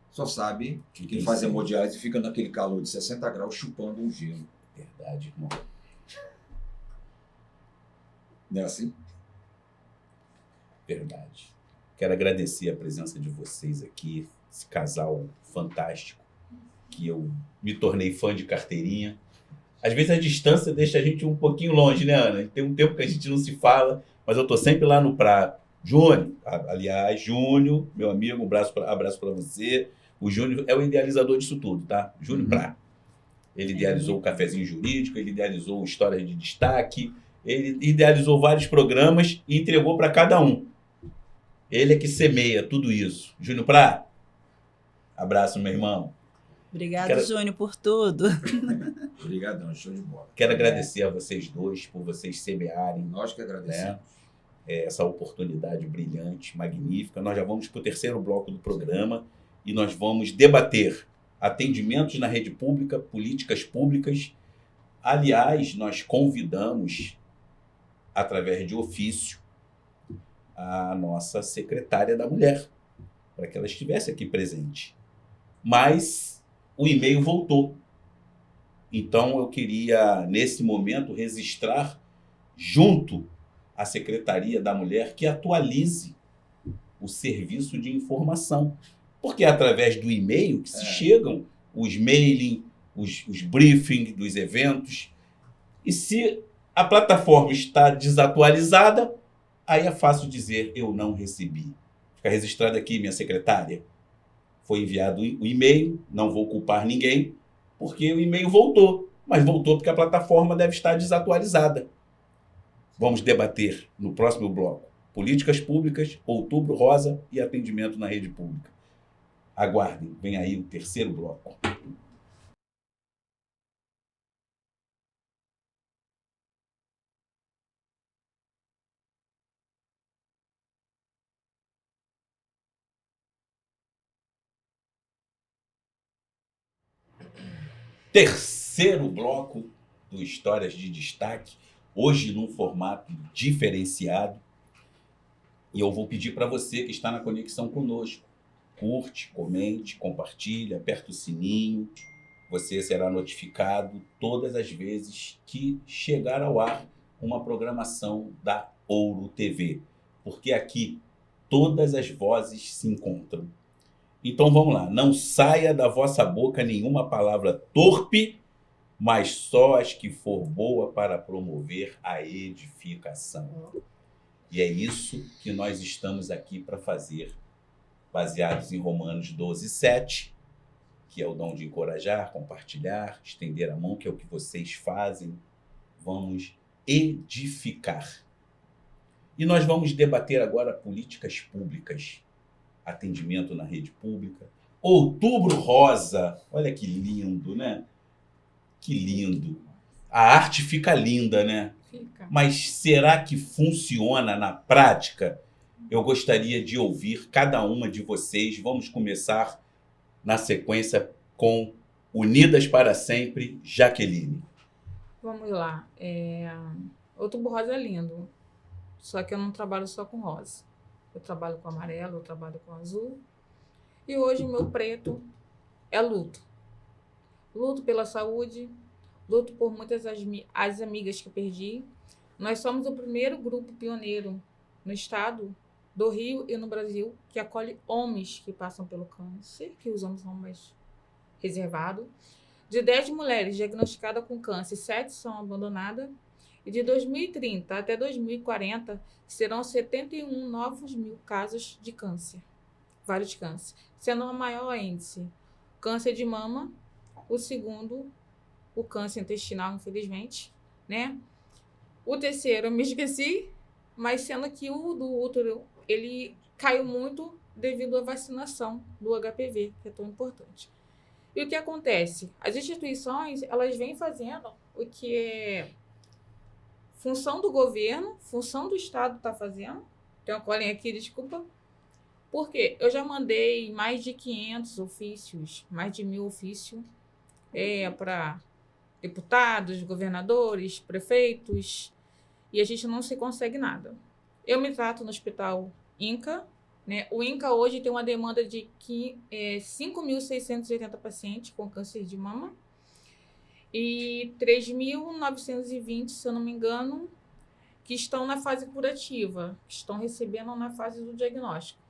Só sabe que quem faz hemodiálise fica naquele calor de 60 graus chupando um gelo. Verdade, irmão. Não é assim? Verdade. Quero agradecer a presença de vocês aqui, esse casal fantástico, que eu me tornei fã de carteirinha. Às vezes a distância deixa a gente um pouquinho longe, né, Ana? Tem um tempo que a gente não se fala, mas eu tô sempre lá no Pra. Júnior, aliás, Júnior, meu amigo, um abraço para você. O Júnior é o idealizador disso tudo, tá? Júnior Pra. Ele idealizou o Cafezinho Jurídico, ele idealizou o Histórias de Destaque, ele idealizou vários programas e entregou para cada um. Ele é que semeia tudo isso. Júnior Pra, abraço, meu irmão. Obrigado, Júnior, por tudo. Obrigadão, show de bola. Quero agradecer a vocês dois por vocês semearem, Nós que agradecemos. essa oportunidade brilhante, magnífica. Nós já vamos para o terceiro bloco do programa e nós vamos debater atendimentos na rede pública, políticas públicas. Aliás, nós convidamos, através de ofício, a nossa secretária da Mulher, para que ela estivesse aqui presente. Mas o e-mail voltou. Então, eu queria, nesse momento, registrar junto à Secretaria da Mulher que atualize o serviço de informação. Porque é através do e-mail que se chegam os mailing, os briefings dos eventos. E se a plataforma está desatualizada, aí é fácil dizer, eu não recebi. Fica registrado aqui, minha secretária. Foi enviado o e-mail, não vou culpar ninguém, porque o e-mail voltou. Mas voltou porque a plataforma deve estar desatualizada. Vamos debater no próximo bloco. Políticas públicas, Outubro Rosa e atendimento na rede pública. Aguardem, vem aí o terceiro bloco. Terceiro bloco do Histórias de Destaque, hoje num formato diferenciado. E eu vou pedir para você que está na conexão conosco, curte, comente, compartilhe, aperta o sininho. Você será notificado todas as vezes que chegar ao ar uma programação da Ouro TV. Porque aqui todas as vozes se encontram. Então vamos lá, não saia da vossa boca nenhuma palavra torpe, mas só as que for boa para promover a edificação. E é isso que nós estamos aqui para fazer, baseados em Romanos 12:7, que é o dom de encorajar, compartilhar, estender a mão, que é o que vocês fazem. Vamos edificar. E nós vamos debater agora políticas públicas. Atendimento na rede pública. Outubro Rosa. Olha que lindo, né? Que lindo. A arte fica linda, né? Fica. Mas será que funciona na prática? Eu gostaria de ouvir cada uma de vocês. Vamos começar na sequência com Unidas para Sempre, Jaqueline. Vamos lá. Outubro Rosa é lindo. Só que eu não trabalho só com rosa. Eu trabalho com amarelo, eu trabalho com azul. E hoje o meu preto é luto. Luto pela saúde, luto por muitas as amigas que perdi. Nós somos o primeiro grupo pioneiro no estado do Rio e no Brasil que acolhe homens que passam pelo câncer, que os homens são mais reservados. De 10 mulheres diagnosticadas com câncer, 7 são abandonadas. E de 2030 até 2040, serão 71 novos mil casos de câncer. Vários cânceres. Sendo o maior índice, câncer de mama. O segundo, o câncer intestinal, infelizmente, né? O terceiro, eu me esqueci, mas sendo que o do útero, ele caiu muito devido à vacinação do HPV, que é tão importante. E o que acontece? As instituições, elas vêm fazendo o que é função do governo, função do Estado está fazendo. Tem uma colinha aqui, desculpa. Por quê? Eu já mandei mais de 500 ofícios, mais de 1.000 ofícios para deputados, governadores, prefeitos, e a gente não se consegue nada. Eu me trato no Hospital INCA, né? O INCA hoje tem uma demanda de 5.680 pacientes com câncer de mama e 3.920, se eu não me engano, que estão na fase curativa, que estão recebendo na fase do diagnóstico.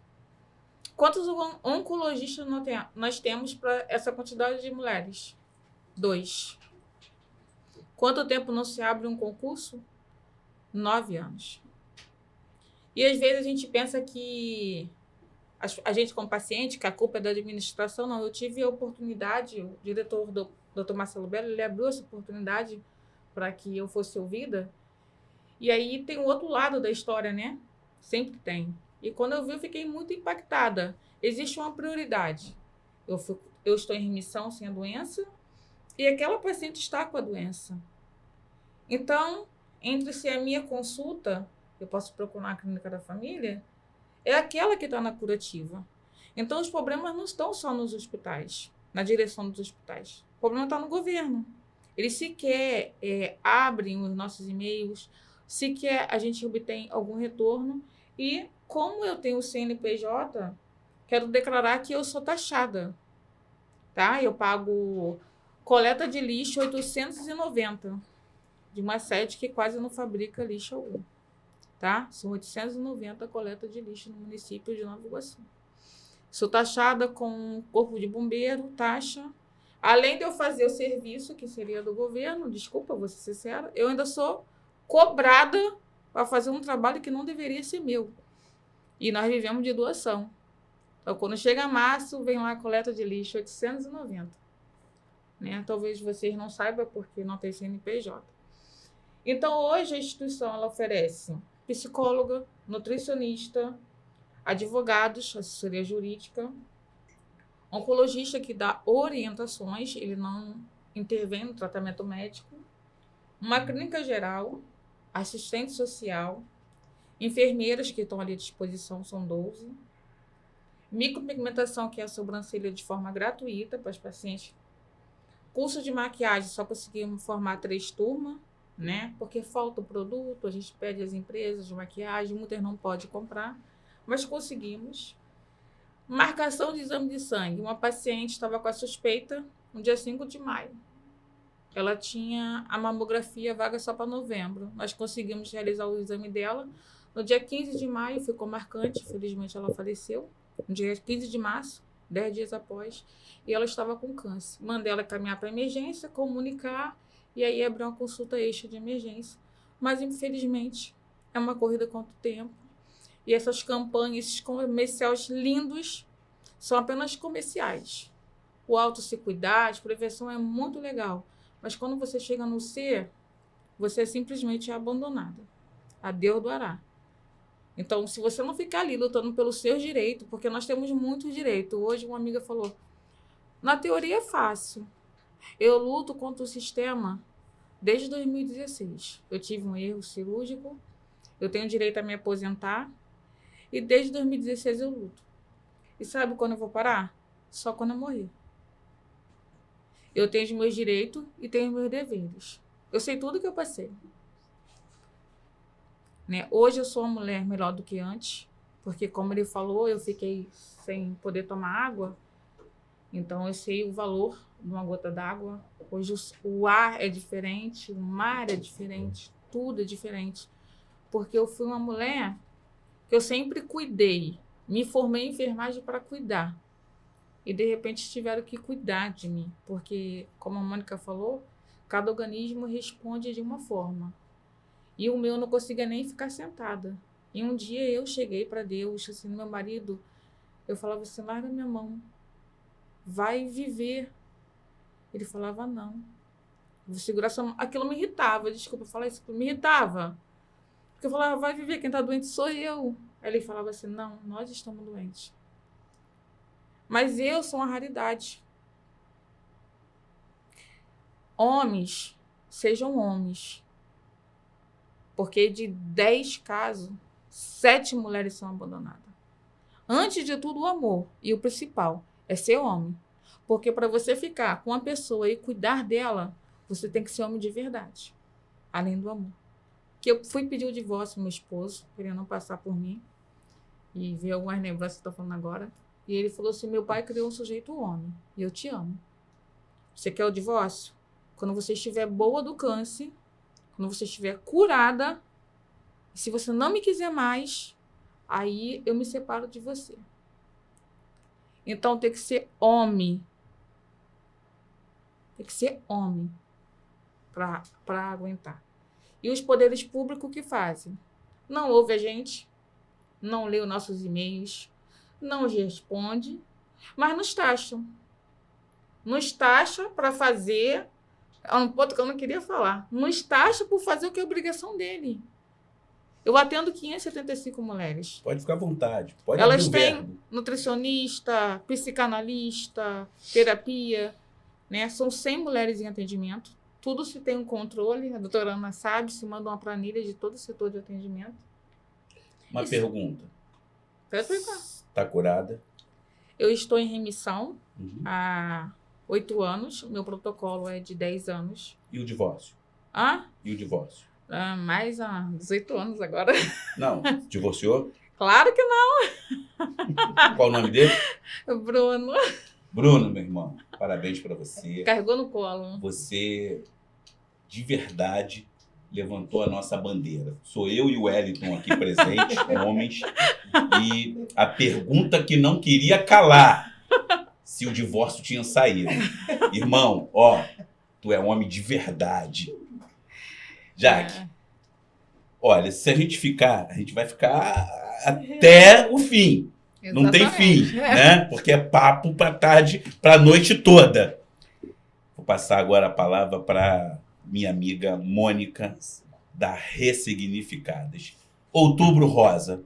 Quantos oncologistas nós temos para essa quantidade de mulheres? 2. Quanto tempo não se abre um concurso? 9 anos. E às vezes a gente pensa que a gente como paciente, que a culpa é da administração. Não, eu tive a oportunidade, o diretor do Dr. Marcelo Bello, ele abriu essa oportunidade para que eu fosse ouvida. E aí tem o outro lado da história, né? Sempre tem. E quando eu vi, eu fiquei muito impactada. Existe uma prioridade. Eu estou em remissão sem a doença e aquela paciente está com a doença. Então, entre se a minha consulta, eu posso procurar a clínica da família, é aquela que está na curativa. Então, os problemas não estão só nos hospitais, na direção dos hospitais. O problema está no governo. Eles sequer abrem os nossos e-mails, sequer a gente obtém algum retorno. E como eu tenho o CNPJ, quero declarar que eu sou taxada. Tá? Eu pago coleta de lixo 890, de uma sede que quase não fabrica lixo algum. Tá? São 890 coleta de lixo no município de Nova Iguaçu. Sou taxada com corpo de bombeiro, taxa. Além de eu fazer o serviço, que seria do governo, desculpa, vou ser sincera, eu ainda sou cobrada para fazer um trabalho que não deveria ser meu. E nós vivemos de doação. Então, quando chega março, vem lá a coleta de lixo, 890. Né? Talvez vocês não saibam porque não tem CNPJ. Então, hoje a instituição ela oferece psicóloga, nutricionista, advogados, assessoria jurídica, oncologista que dá orientações, ele não intervém no tratamento médico, uma clínica geral, assistente social, enfermeiras que estão ali à disposição, são 12, micropigmentação, que é a sobrancelha de forma gratuita para os pacientes, curso de maquiagem, só conseguimos formar 3 turmas, né? Porque falta o produto, a gente pede às empresas de maquiagem, muitas não podem comprar, mas conseguimos. Marcação de exame de sangue. Uma paciente estava com a suspeita no dia 5 de maio. Ela tinha a mamografia vaga só para novembro. Nós conseguimos realizar o exame dela. No dia 15 de maio ficou marcante, felizmente ela faleceu. No dia 15 de março, 10 dias após, e ela estava com câncer. Mandei ela caminhar para a emergência, comunicar, e aí abriu uma consulta extra de emergência. Mas, infelizmente, é uma corrida contra o tempo. E essas campanhas, esses comerciais lindos, são apenas comerciais. O auto se cuidar, a prevenção é muito legal. Mas quando você chega no ser, você simplesmente é abandonada. A Deus doará. Então, se você não ficar ali lutando pelos seus direitos, porque nós temos muito direito. Hoje uma amiga falou, na teoria é fácil. Eu luto contra o sistema desde 2016. Eu tive um erro cirúrgico, eu tenho direito a me aposentar, e desde 2016 eu luto. E sabe quando eu vou parar? Só quando eu morrer. Eu tenho os meus direitos e tenho os meus deveres. Eu sei tudo que eu passei. Né? Hoje eu sou uma mulher melhor do que antes, porque como ele falou, eu fiquei sem poder tomar água, então eu sei o valor de uma gota d'água. Hoje o ar é diferente, o mar é diferente, tudo é diferente, porque eu fui uma mulher que eu sempre cuidei, me formei em enfermagem para cuidar, e de repente tiveram que cuidar de mim, porque como a Mônica falou, cada organismo responde de uma forma. E o meu não conseguia nem ficar sentada. E um dia eu cheguei para Deus, assim, meu marido, eu falava assim, larga minha mão, vai viver. Ele falava, não. Vou segurar sua mão. Aquilo me irritava, desculpa falar isso, me irritava. Porque eu falava, vai viver, quem está doente sou eu. Aí ele falava assim, não, nós estamos doentes. Mas eu sou uma raridade. Homens, sejam homens. Porque de 10 casos, 7 mulheres são abandonadas. Antes de tudo, o amor. E o principal é ser homem. Porque para você ficar com uma pessoa e cuidar dela, você tem que ser homem de verdade. Além do amor. Que eu fui pedir o divórcio do meu esposo, para ele não passar por mim. E ver algumas lembranças que eu tô falando agora. E ele falou assim, meu pai criou um sujeito homem. E eu te amo. Você quer o divórcio? Quando você estiver boa do câncer, quando você estiver curada, se você não me quiser mais, aí eu me separo de você. Então tem que ser homem. Tem que ser homem para aguentar. E os poderes públicos o que fazem? Não ouve a gente, não lê os nossos e-mails, não responde, mas nos taxam. Nos taxa para fazer... É um ponto que eu não queria falar. Nos taxa por fazer o que é obrigação dele. Eu atendo 575 mulheres. Pode ficar à vontade. Pode Elas abrir o têm verbo. nutricionista, psicanalista, terapia, né? São 100 mulheres em atendimento. Tudo se tem um controle. A doutora Ana sabe, se manda uma planilha de todo o setor de atendimento. Uma Isso. pergunta. Pode explicar. Está curada? Eu estou em remissão Uhum. há 8 anos. Meu protocolo é de 10 anos. E o divórcio? Ah, E o divórcio? mais há 18 anos agora. Não. Divorciou? Claro que não, Qual o nome dele? Bruno. Bruno, meu irmão. Parabéns para você. Carregou no colo. Você, de verdade, levantou a nossa bandeira. Sou eu e o Wellington aqui presentes, homens. E a pergunta que não queria calar, se o divórcio tinha saído. Irmão, ó, tu é um homem de verdade. Jaque, olha, se a gente vai ficar até o fim. Não tem fim, né? Porque é papo para tarde, para noite toda. Vou passar agora a palavra para minha amiga Mônica, da Ressignificadas. Outubro Rosa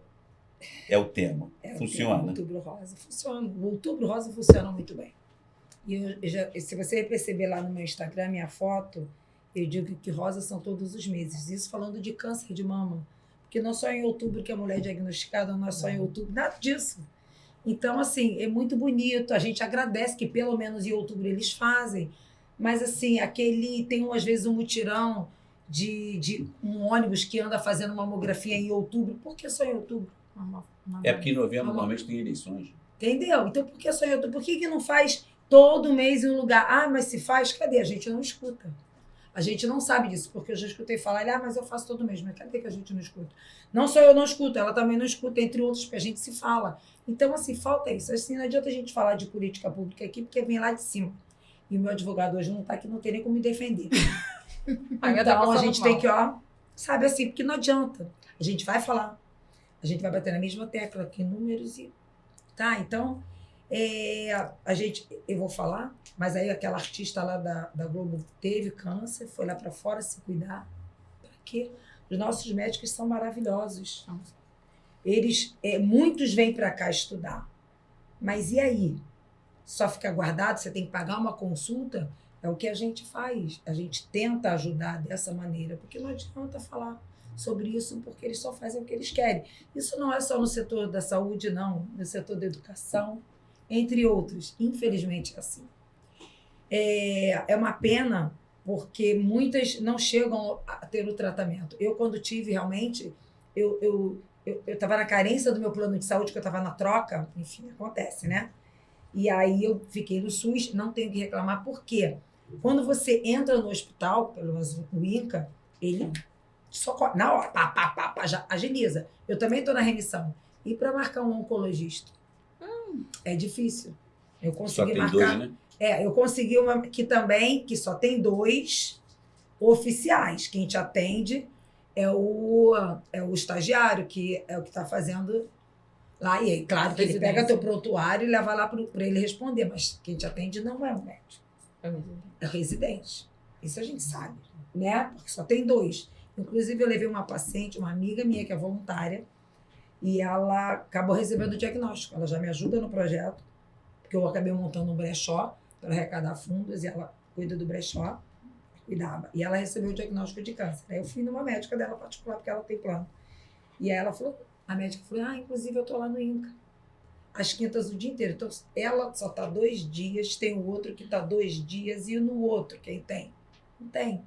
é o tema. Funciona? Outubro Rosa funciona. O Outubro Rosa funciona muito bem. E se você perceber lá no meu Instagram, minha foto, eu digo que rosas são todos os meses. Isso falando de câncer de mama. Porque não é só em outubro que a mulher é diagnosticada, não é só em outubro, nada disso. Então, assim, é muito bonito. A gente agradece que pelo menos em outubro eles fazem. Mas, assim, tem às vezes um mutirão de um ônibus que anda fazendo mamografia em outubro. Por que só em outubro? É porque em novembro normalmente tem eleições. Entendeu? Então, por que só em outubro? Por que não faz todo mês em um lugar? Ah, mas se faz, cadê? A gente não escuta. A gente não sabe disso, porque eu já escutei falar, mas eu faço todo mês. Mas cadê que a gente não escuta? Não só eu não escuto, ela também não escuta, entre outros, porque a gente se fala. Então, assim, falta isso. Assim, não adianta a gente falar de política pública aqui, porque vem lá de cima. E o meu advogado hoje não está aqui, não tem nem como me defender. Então, a gente tem que, sabe assim, porque não adianta. A gente vai falar. A gente vai bater na mesma tecla aqui, números e... Tá, então... eu vou falar, mas aí aquela artista lá da Globo teve câncer, foi lá para fora se cuidar. Para quê? Os nossos médicos são maravilhosos. Muitos vêm para cá estudar. Mas e aí? Só fica guardado? Você tem que pagar uma consulta? É o que a gente faz. A gente tenta ajudar dessa maneira, porque não adianta falar sobre isso, porque eles só fazem o que eles querem. Isso não é só no setor da saúde, não. No setor da educação, entre outros. Infelizmente é assim. É uma pena, porque muitas não chegam a ter o tratamento. Eu, quando tive, realmente, eu estava na carência do meu plano de saúde, que eu estava na troca, enfim, acontece, né? E aí eu fiquei no SUS, não tenho que reclamar, por quê? Quando você entra no hospital, pelo menos o INCA, ele socorre, na hora, já agiliza. Eu também estou na remissão. E para marcar um oncologista? É difícil. Eu consegui Só tem marcar. 2, né? Eu consegui uma que só tem 2 oficiais. Quem te atende é o estagiário, que é o que está fazendo lá. E aí, claro que ele pega teu prontuário e leva lá para ele responder, mas quem te atende não é o médico. É o residente. Isso a gente sabe, né? Porque só tem 2. Inclusive, eu levei uma paciente, uma amiga minha que é voluntária, e ela acabou recebendo o diagnóstico. Ela já me ajuda no projeto, porque eu acabei montando um brechó para arrecadar fundos, e ela cuida do brechó, cuidava. E ela recebeu o diagnóstico de câncer. Aí eu fui numa médica dela particular, porque ela tem plano. E aí a médica falou, inclusive eu tô lá no INCA. as quintas o dia inteiro. Então, ela só está 2 dias, tem o outro que está 2 dias, e no outro, quem tem? Não tem.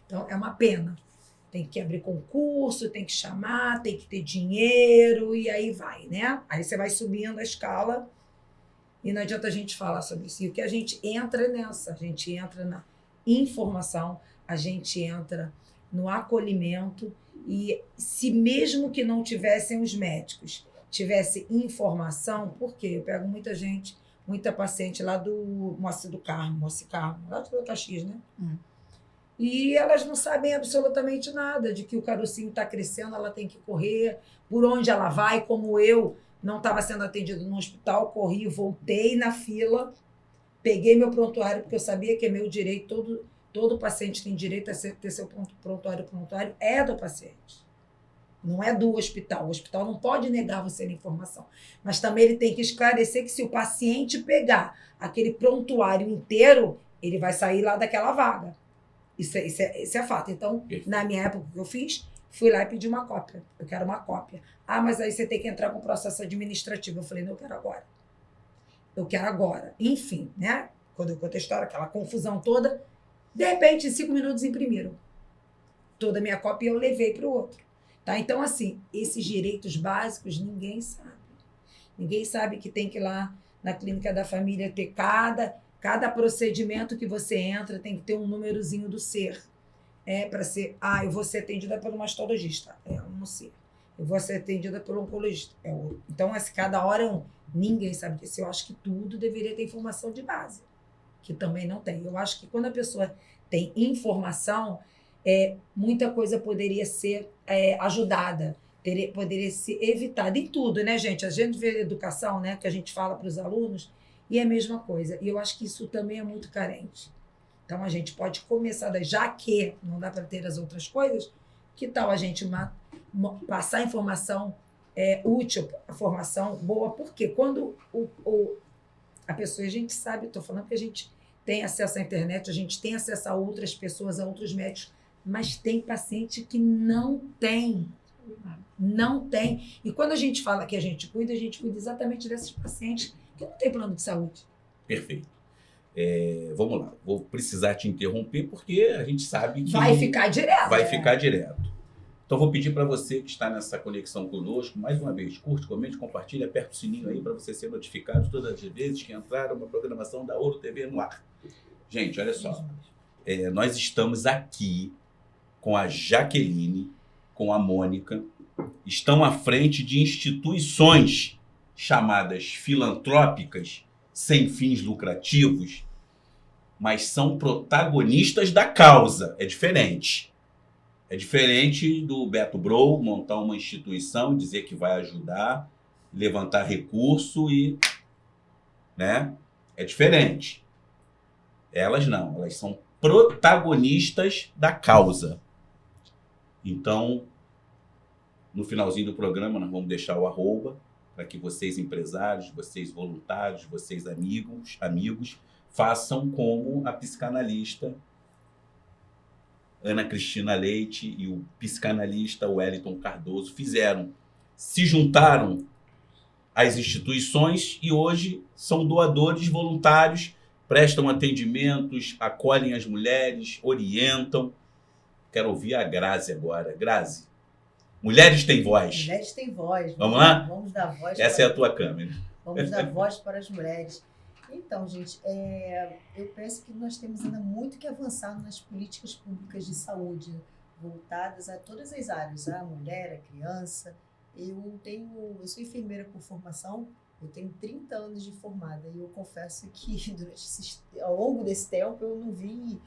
Então, é uma pena. Tem que abrir concurso, tem que chamar, tem que ter dinheiro, e aí vai, né? Aí você vai subindo a escala, e não adianta a gente falar sobre isso. E o que a gente entra nessa? A gente entra na informação, a gente entra no acolhimento, e se mesmo que não tivessem os médicos, tivesse informação, porque eu pego muita gente, muita paciente lá do Moacir Carmo, lá do Caxias, né? E elas não sabem absolutamente nada de que o carocinho está crescendo, ela tem que correr, por onde ela vai, como eu não estava sendo atendida no hospital, corri, voltei na fila, peguei meu prontuário, porque eu sabia que é meu direito, todo paciente tem direito a ter seu prontuário é do paciente. Não é do hospital. O hospital não pode negar você a informação. Mas também ele tem que esclarecer que se o paciente pegar aquele prontuário inteiro, ele vai sair lá daquela vaga. Isso é fato. Então, na minha época, o que eu fiz, fui lá e pedi uma cópia. Eu quero uma cópia. Ah, mas aí você tem que entrar com o processo administrativo. Eu falei, não, eu quero agora. Eu quero agora. Enfim, né? Quando eu conto a história, aquela confusão toda, de repente, em 5 minutos, imprimiram toda a minha cópia e eu levei para o outro. Tá? Então, assim, esses direitos básicos, ninguém sabe. Ninguém sabe que tem que ir lá na clínica da família ter cada procedimento que você entra, tem que ter um númerozinho do ser. Para ser, eu vou ser atendida pelo mastologista. Eu não sei. Eu vou ser atendida pelo oncologista. Então, assim, cada hora ninguém sabe disso. Eu acho que tudo deveria ter informação de base, que também não tem. Eu acho que quando a pessoa tem informação, muita coisa poderia ser ajudada, poderia ser evitada em tudo, né, gente? A gente vê educação, né, que a gente fala para os alunos, e é a mesma coisa. E eu acho que isso também é muito carente. Então, a gente pode começar daí, já que não dá para ter as outras coisas, que tal a gente passar informação útil, a formação boa? Porque quando a pessoa, a gente sabe, estou falando que a gente tem acesso à internet, a gente tem acesso a outras pessoas, a outros médicos, mas tem paciente que não tem. Não tem. E quando a gente fala que a gente cuida exatamente desses pacientes que não tem plano de saúde. Perfeito. Vamos lá, vou precisar te interromper porque a gente sabe que vai ficar direto. Vai ficar direto. Então vou pedir para você que está nessa conexão conosco, mais uma vez, curte, comente, compartilha, aperta o sininho aí para você ser notificado todas as vezes que entrar uma programação da Ouro TV no ar. Gente, olha só, nós estamos aqui com a Jaqueline, com a Mônica, estão à frente de instituições chamadas filantrópicas, sem fins lucrativos, mas são protagonistas da causa. É diferente. É diferente do Beto Brou montar uma instituição, dizer que vai ajudar, levantar recurso e... né? É diferente. Elas não, elas são protagonistas da causa. Então, no finalzinho do programa, nós vamos deixar o @ para que vocês empresários, vocês voluntários, vocês amigos, façam como a psicanalista Ana Cristina Leite e o psicanalista Wellington Cardoso fizeram. Se juntaram às instituições e hoje são doadores voluntários, prestam atendimentos, acolhem as mulheres, orientam. Quero ouvir a Grazi agora. Grazi, Mulheres Têm Voz. Mulheres Têm Voz. Vamos lá? Vamos dar voz. Essa é a tua câmera. Vamos dar voz para as mulheres. Então, gente, eu penso que nós temos ainda muito que avançar nas políticas públicas de saúde, voltadas a todas as áreas, a mulher, a criança. Eu sou enfermeira por formação, eu tenho 30 anos de formada e eu confesso que ao longo desse tempo eu não vi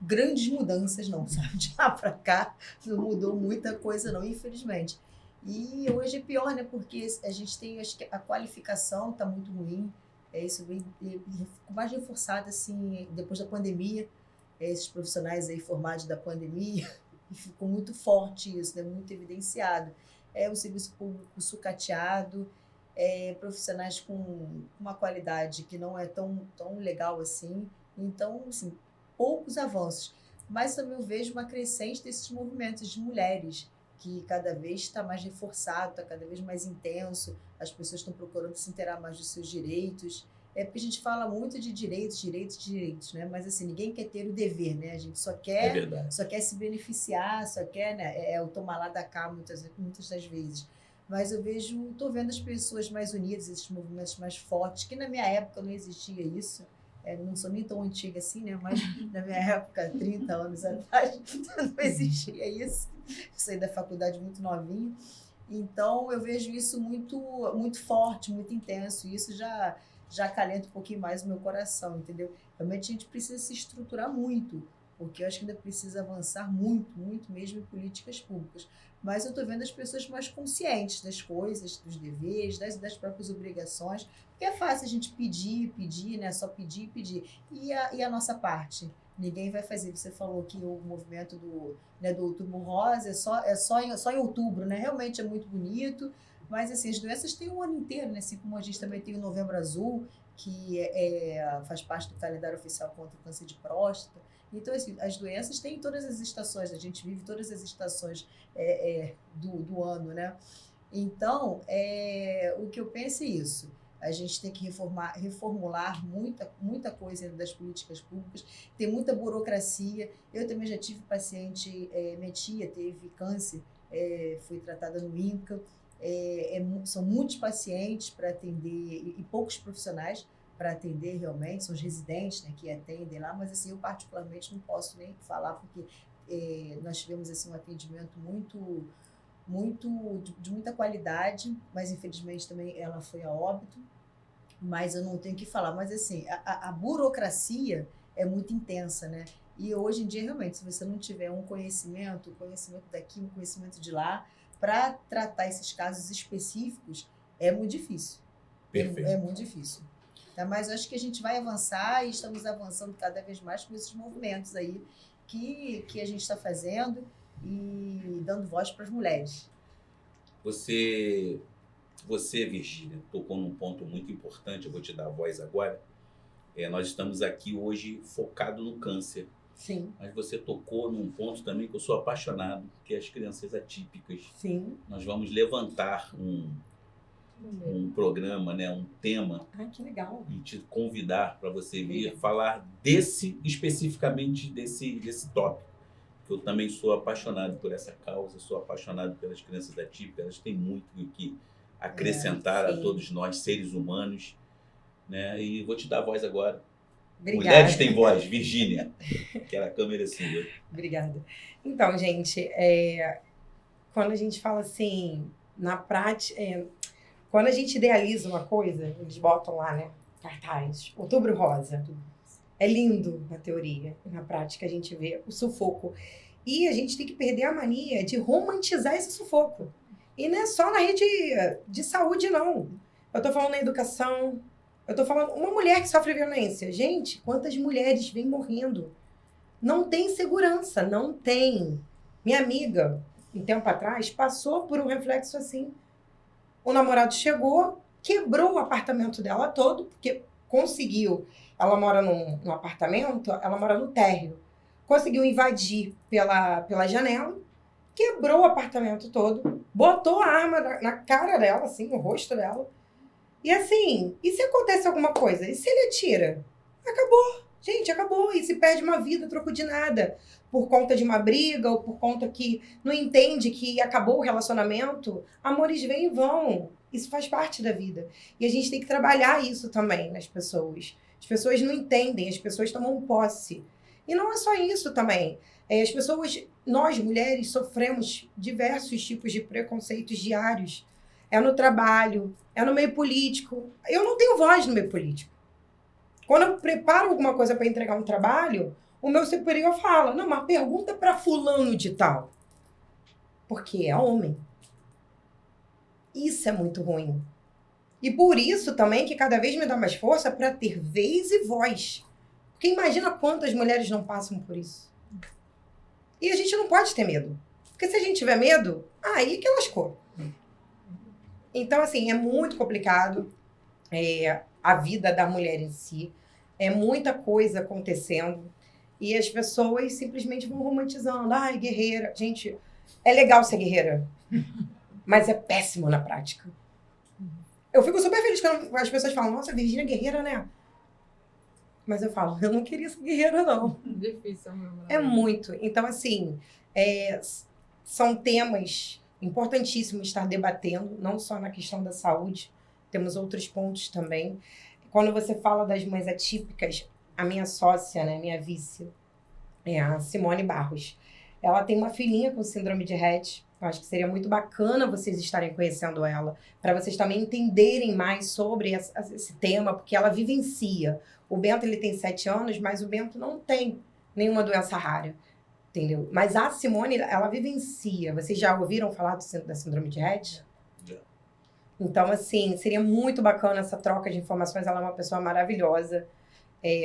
grandes mudanças não, sabe? De lá para cá não mudou muita coisa não, infelizmente. E hoje é pior, né? Porque a gente tem, acho que a qualificação está muito ruim, isso ficou mais reforçado assim, depois da pandemia, esses profissionais aí formados da pandemia, e ficou muito forte isso, né? Muito evidenciado. O serviço público sucateado, profissionais com uma qualidade que não é tão legal assim. Então, assim, poucos avanços. Mas também eu vejo uma crescente desses movimentos de mulheres que cada vez está mais reforçado, está cada vez mais intenso, as pessoas estão procurando se inteirar mais dos seus direitos. É porque a gente fala muito de direitos, né? Mas assim, ninguém quer ter o dever, né? A gente É verdade. só quer se beneficiar, só quer, né? É o tomar lá da cá muitas das vezes. Mas estou vendo as pessoas mais unidas, esses movimentos mais fortes, que na minha época não existia isso. Não sou nem tão antiga assim, né? Mas na minha época, 30 anos atrás, não existia isso. Eu saí da faculdade muito novinha. Então, eu vejo isso muito, muito forte, muito intenso. E isso já acalenta um pouquinho mais o meu coração, entendeu? Realmente a gente precisa se estruturar muito, porque eu acho que ainda precisa avançar muito, muito mesmo em políticas públicas. Mas eu estou vendo as pessoas mais conscientes das coisas, dos deveres, das próprias obrigações, porque é fácil a gente pedir, né? Só pedir. E a nossa parte? Ninguém vai fazer. Você falou que o movimento do Outubro Rosa é só em outubro, né? Realmente é muito bonito, mas assim, as doenças têm o ano inteiro, né? Assim como a gente também tem o Novembro Azul, que faz parte do calendário oficial contra o câncer de próstata. Então, assim, as doenças têm todas as estações, a gente vive todas as estações do ano, né? Então, o que eu penso é isso. A gente tem que reformular muita coisa das políticas públicas, tem muita burocracia. Eu também já tive paciente, minha tia teve câncer, foi tratada no INCA. São muitos pacientes para atender e poucos profissionais para atender realmente, são os residentes, né, que atendem lá, mas assim, eu particularmente não posso nem falar, porque nós tivemos assim, um atendimento de muita qualidade, mas infelizmente também ela foi a óbito, mas eu não tenho o que falar. Mas assim, a burocracia é muito intensa, né? E hoje em dia, realmente, se você não tiver um conhecimento daqui, um conhecimento de lá, para tratar esses casos específicos, é muito difícil. Perfeito. É muito difícil. Tá? Mas eu acho que a gente vai avançar e estamos avançando cada vez mais com esses movimentos aí que a gente está fazendo e dando voz para as mulheres. Você, Virgínia, tocou num ponto muito importante, eu vou te dar a voz agora. Nós estamos aqui hoje focado no câncer, Sim, mas você tocou num ponto também que eu sou apaixonado, que é as crianças atípicas. sim. Nós vamos levantar um programa, né, um tema, Ai, que legal. e te convidar para você vir Obrigada. falar especificamente desse tópico. Que eu também sou apaixonado por essa causa, sou apaixonado pelas crianças atípicas, elas têm muito o que acrescentar a sim. todos nós, seres humanos, né? E vou te dar a voz agora. Obrigada. Mulheres têm voz, Virgínia. Aquela câmera assim. Obrigada. Então, gente, quando a gente fala assim, na prática, quando a gente idealiza uma coisa, eles botam lá, né, cartaz, Outubro Rosa. É lindo na teoria, na prática a gente vê o sufoco. E a gente tem que perder a mania de romantizar esse sufoco. E não é só na rede de saúde, não. Eu tô falando na educação, eu tô falando uma mulher que sofre violência. Gente, quantas mulheres vêm morrendo? Não tem segurança, não tem. Minha amiga, um tempo atrás, passou por um reflexo assim. O namorado chegou, quebrou o apartamento dela todo, porque conseguiu. Ela mora num apartamento, ela mora no térreo. Conseguiu invadir pela janela, quebrou o apartamento todo, botou a arma na cara dela, assim, no rosto dela. E assim, e se acontece alguma coisa? E se ele atira? Acabou. Gente, acabou. E se perde uma vida a troco de nada. Por conta de uma briga ou por conta que não entende que acabou o relacionamento, amores vêm e vão. Isso faz parte da vida. E a gente tem que trabalhar isso também nas pessoas. As pessoas não entendem, as pessoas tomam posse. E não é só isso também. As pessoas, nós mulheres, sofremos diversos tipos de preconceitos diários. É no trabalho, é no meio político. Eu não tenho voz no meio político. Quando eu preparo alguma coisa para entregar um trabalho, o meu superior fala, não, mas pergunta para fulano de tal. Porque é homem. Isso é muito ruim. E por isso também que cada vez me dá mais força para ter vez e voz. Porque imagina quantas mulheres não passam por isso. E a gente não pode ter medo. Porque se a gente tiver medo, aí que lascou. Então, assim, é muito complicado a vida da mulher em si. É muita coisa acontecendo. E as pessoas simplesmente vão romantizando. Ai, guerreira. Gente, É legal ser guerreira, mas é péssimo na prática. Eu fico super feliz quando as pessoas falam, nossa, a Virgínia é guerreira, né? Mas eu falo, eu não queria ser guerreira, não. Difícil mesmo. É muito. Então, assim, são temas importantíssimos estar debatendo, não só na questão da saúde, temos outros pontos também. Quando você fala das mães atípicas, a minha sócia, né, minha vice, é a Simone Barros. Ela tem uma filhinha com síndrome de Rett. Eu acho que seria muito bacana vocês estarem conhecendo ela, para vocês também entenderem mais sobre esse tema, porque ela vivencia. O Bento, ele tem 7 anos, mas o Bento não tem nenhuma doença rara, entendeu? Mas a Simone, ela vivencia. Vocês já ouviram falar da síndrome de Rett? Já. Então, assim, seria muito bacana essa troca de informações. Ela é uma pessoa maravilhosa,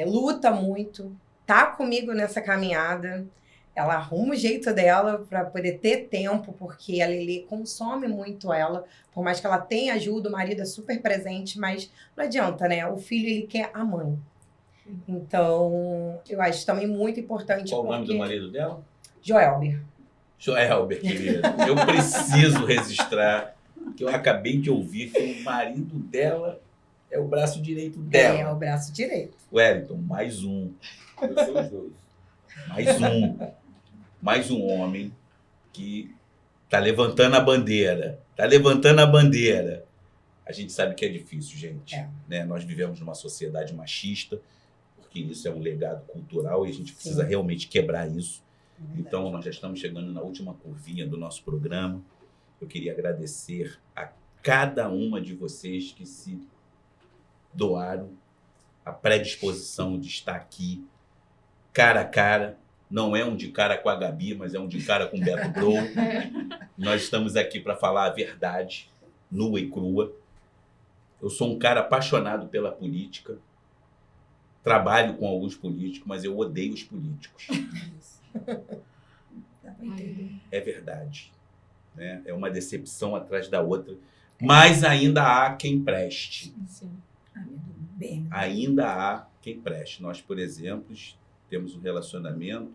luta muito, tá comigo nessa caminhada. Ela arruma o jeito dela para poder ter tempo, porque a Lelê consome muito ela. Por mais que ela tenha ajuda, o marido é super presente, mas não adianta, né? O filho, ele quer a mãe. Então, eu acho também muito importante. Qual o nome do marido dela? Joelber. Joelber, querido. Eu preciso registrar que eu acabei de ouvir que o marido dela é o braço direito dela. É o braço direito. Wellington, mais um. Eu sou os dois. Mais um homem que tá levantando a bandeira. Tá levantando a bandeira. A gente sabe que é difícil, gente. Né? Nós vivemos numa sociedade machista, porque isso é um legado cultural e a gente precisa realmente quebrar isso. Então, nós já estamos chegando na última curvinha do nosso programa. Eu queria agradecer a cada uma de vocês que se doaram a predisposição de estar aqui, cara a cara. Não é um de cara com a Gabi, mas é um de cara com o Beto Bro. Nós estamos aqui para falar a verdade, nua e crua. Eu sou um cara apaixonado pela política. Trabalho com alguns políticos, mas eu odeio os políticos. É verdade. Né? É uma decepção atrás da outra. Mas ainda há quem preste. Sim. Ainda há quem preste. Nós, por exemplo, temos um relacionamento,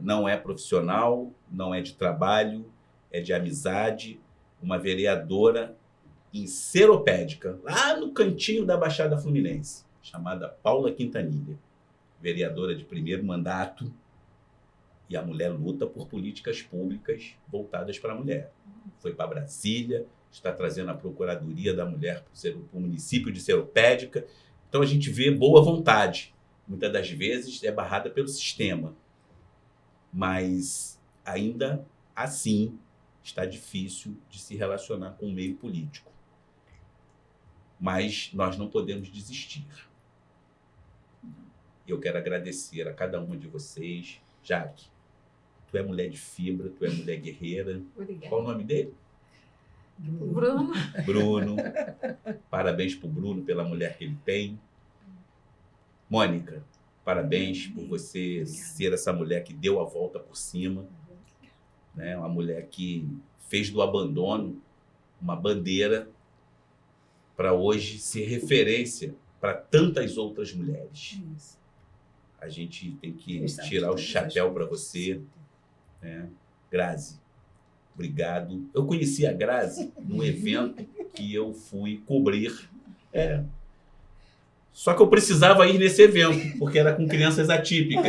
não é profissional, não é de trabalho, é de amizade. Uma vereadora enceropédica, lá no cantinho da Baixada Fluminense, chamada Paula Quintanilha. Vereadora de primeiro mandato. E a mulher luta por políticas públicas voltadas para a mulher. Foi para Brasília, está trazendo a Procuradoria da Mulher para o município de Seropédica. Então a gente vê boa vontade. Muitas das vezes é barrada pelo sistema. Mas ainda assim está difícil de se relacionar com o meio político. Mas nós não podemos desistir. Eu quero agradecer a cada uma de vocês. Jaque, tu é mulher de fibra, tu é mulher guerreira. Obrigada. Qual o nome dele? Bruno. Bruno. Parabéns pro Bruno pela mulher que ele tem. Mônica, parabéns por você ser essa mulher que deu a volta por cima. Né? Uma mulher que fez do abandono uma bandeira para hoje ser referência para tantas outras mulheres. A gente tem que tirar o chapéu para você. Né? Grazi, obrigado. Eu conheci a Grazi num evento que eu fui cobrir. Só que eu precisava ir nesse evento, porque era com crianças atípicas.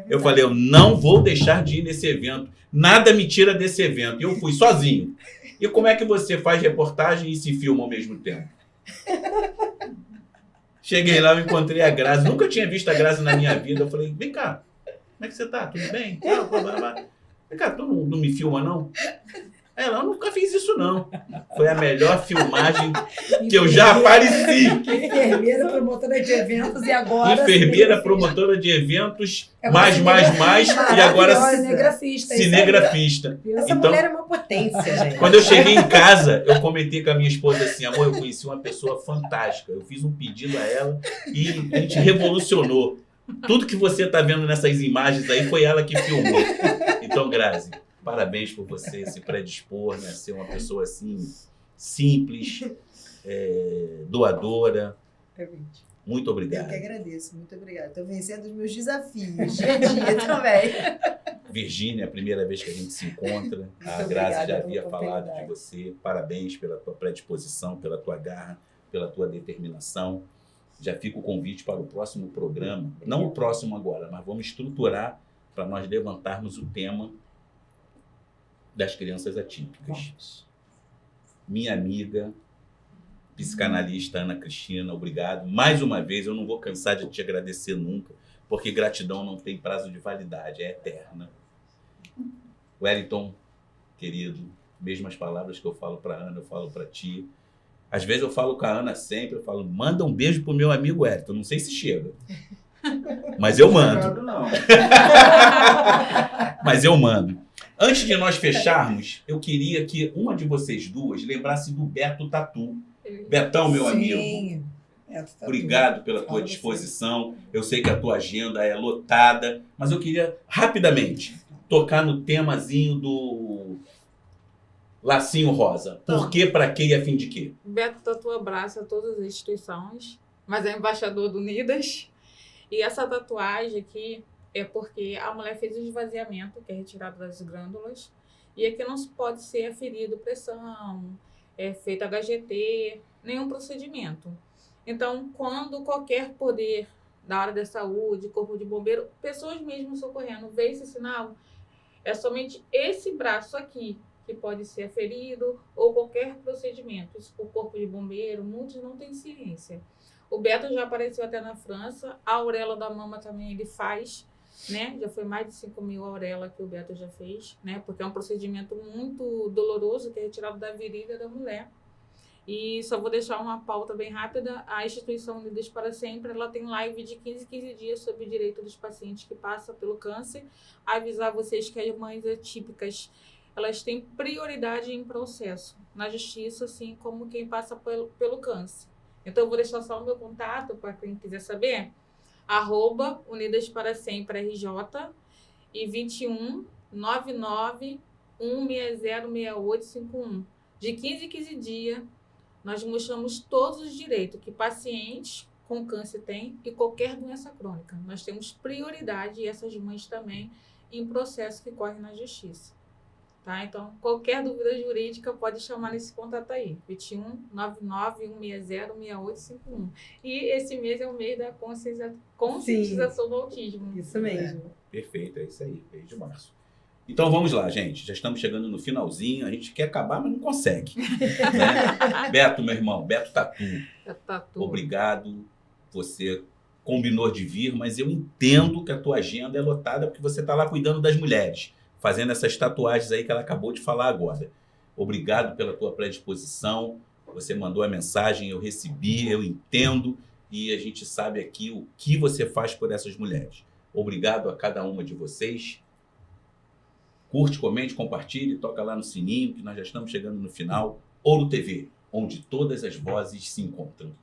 Eu falei, eu não vou deixar de ir nesse evento. Nada me tira desse evento. E eu fui sozinho. E como é que você faz reportagem e se filma ao mesmo tempo? Cheguei lá, eu encontrei a Grazi. Nunca tinha visto a Grazi na minha vida. Eu falei, vem cá, como é que você tá? Tudo bem? Vem cá, tu não me filma, não? Ela, eu nunca fiz isso, não. Foi a melhor filmagem que eu já apareci. Enfermeira, promotora de eventos e agora... Enfermeira, promotora de eventos, mais, e agora cinegrafista. Essa Então, mulher é uma potência, gente. quando eu cheguei em casa, eu comentei com a minha esposa assim, amor, eu conheci uma pessoa fantástica. Eu fiz um pedido a ela e a gente revolucionou. Tudo que você está vendo nessas imagens aí foi ela que filmou. Então, Grazi, parabéns por você se predispor, né, ser uma pessoa assim, simples, doadora. Muito obrigado. Eu que agradeço, muito obrigada. Estou vencendo os meus desafios, dia a dia também. Virgínia, é a primeira vez que a gente se encontra. A Muito Grazi obrigada já pela havia falado de oportunidade. você. Parabéns pela tua predisposição, pela tua garra, pela tua determinação. Já fica o convite para o próximo programa. Não o próximo agora, mas vamos estruturar para nós levantarmos o tema das crianças atípicas. Minha amiga, psicanalista Ana Cristina, obrigado. Mais uma vez, eu não vou cansar de te agradecer nunca, porque gratidão não tem prazo de validade, é eterna. Wellington, querido, mesmas palavras que eu falo para Ana, eu falo para ti. Às vezes eu falo com a Ana sempre, eu falo, manda um beijo pro meu amigo Wellington. Não sei se chega, mas eu mando. Não. Mas eu mando. Antes de nós fecharmos, eu queria que uma de vocês duas lembrasse do Beto Tatu. Betão, meu amigo, Sim. Beto Tatu. obrigado pela tua Fala você. disposição. Eu sei que a tua agenda é lotada, mas eu queria rapidamente tocar no temazinho do lacinho rosa. Por quê, pra quê e a fim de quê? Beto Tatu abraça todas as instituições, mas é embaixador do Unidas. E essa tatuagem aqui é porque a mulher fez o esvaziamento, que é retirado das glândulas, e aqui não pode ser aferido pressão, é feito HGT, nenhum procedimento. Então, quando qualquer poder da área da saúde, corpo de bombeiro, pessoas mesmo socorrendo, vê esse sinal, é somente esse braço aqui que pode ser aferido ou qualquer procedimento. Isso por corpo de bombeiro, muitos não têm ciência. O Beto já apareceu até na França, a auréola da mama também ele faz, né? Já foi mais de 5.000 auréola que o Beto já fez, né? Porque é um procedimento muito doloroso que é retirado da virilha da mulher. E só vou deixar uma pauta bem rápida. A instituição Unidas para Sempre, ela tem live de 15 dias sobre o direito dos pacientes que passam pelo câncer. Avisar vocês que as mães atípicas, elas têm prioridade em processo na justiça, assim como quem passa pelo câncer. Então, eu vou deixar só o meu contato para quem quiser saber. @Unidas para Sempre RJ e 21 99 160 6851. De 15 dias, nós mostramos todos os direitos que pacientes com câncer têm e qualquer doença crônica. Nós temos prioridade, e essas mães também, em processo que corre na justiça. Tá? Então, qualquer dúvida jurídica pode chamar nesse contato aí, 21 99 160 6851. E esse mês é o mês da conscientização do autismo. Isso mesmo. Perfeito, é isso aí, mês de março. Então vamos lá, gente. Já estamos chegando no finalzinho. A gente quer acabar, mas não consegue. Né? Beto, meu irmão, Beto Tatu, Tatu. obrigado. Você combinou de vir, mas eu entendo que a tua agenda é lotada porque você está lá cuidando das mulheres, fazendo essas tatuagens aí que ela acabou de falar agora. Obrigado pela tua predisposição. Você mandou a mensagem, eu recebi, eu entendo e a gente sabe aqui o que você faz por essas mulheres. Obrigado a cada uma de vocês. Curte, comente, compartilhe, toca lá no sininho, que nós já estamos chegando no final. Ouro TV, onde todas as vozes se encontram.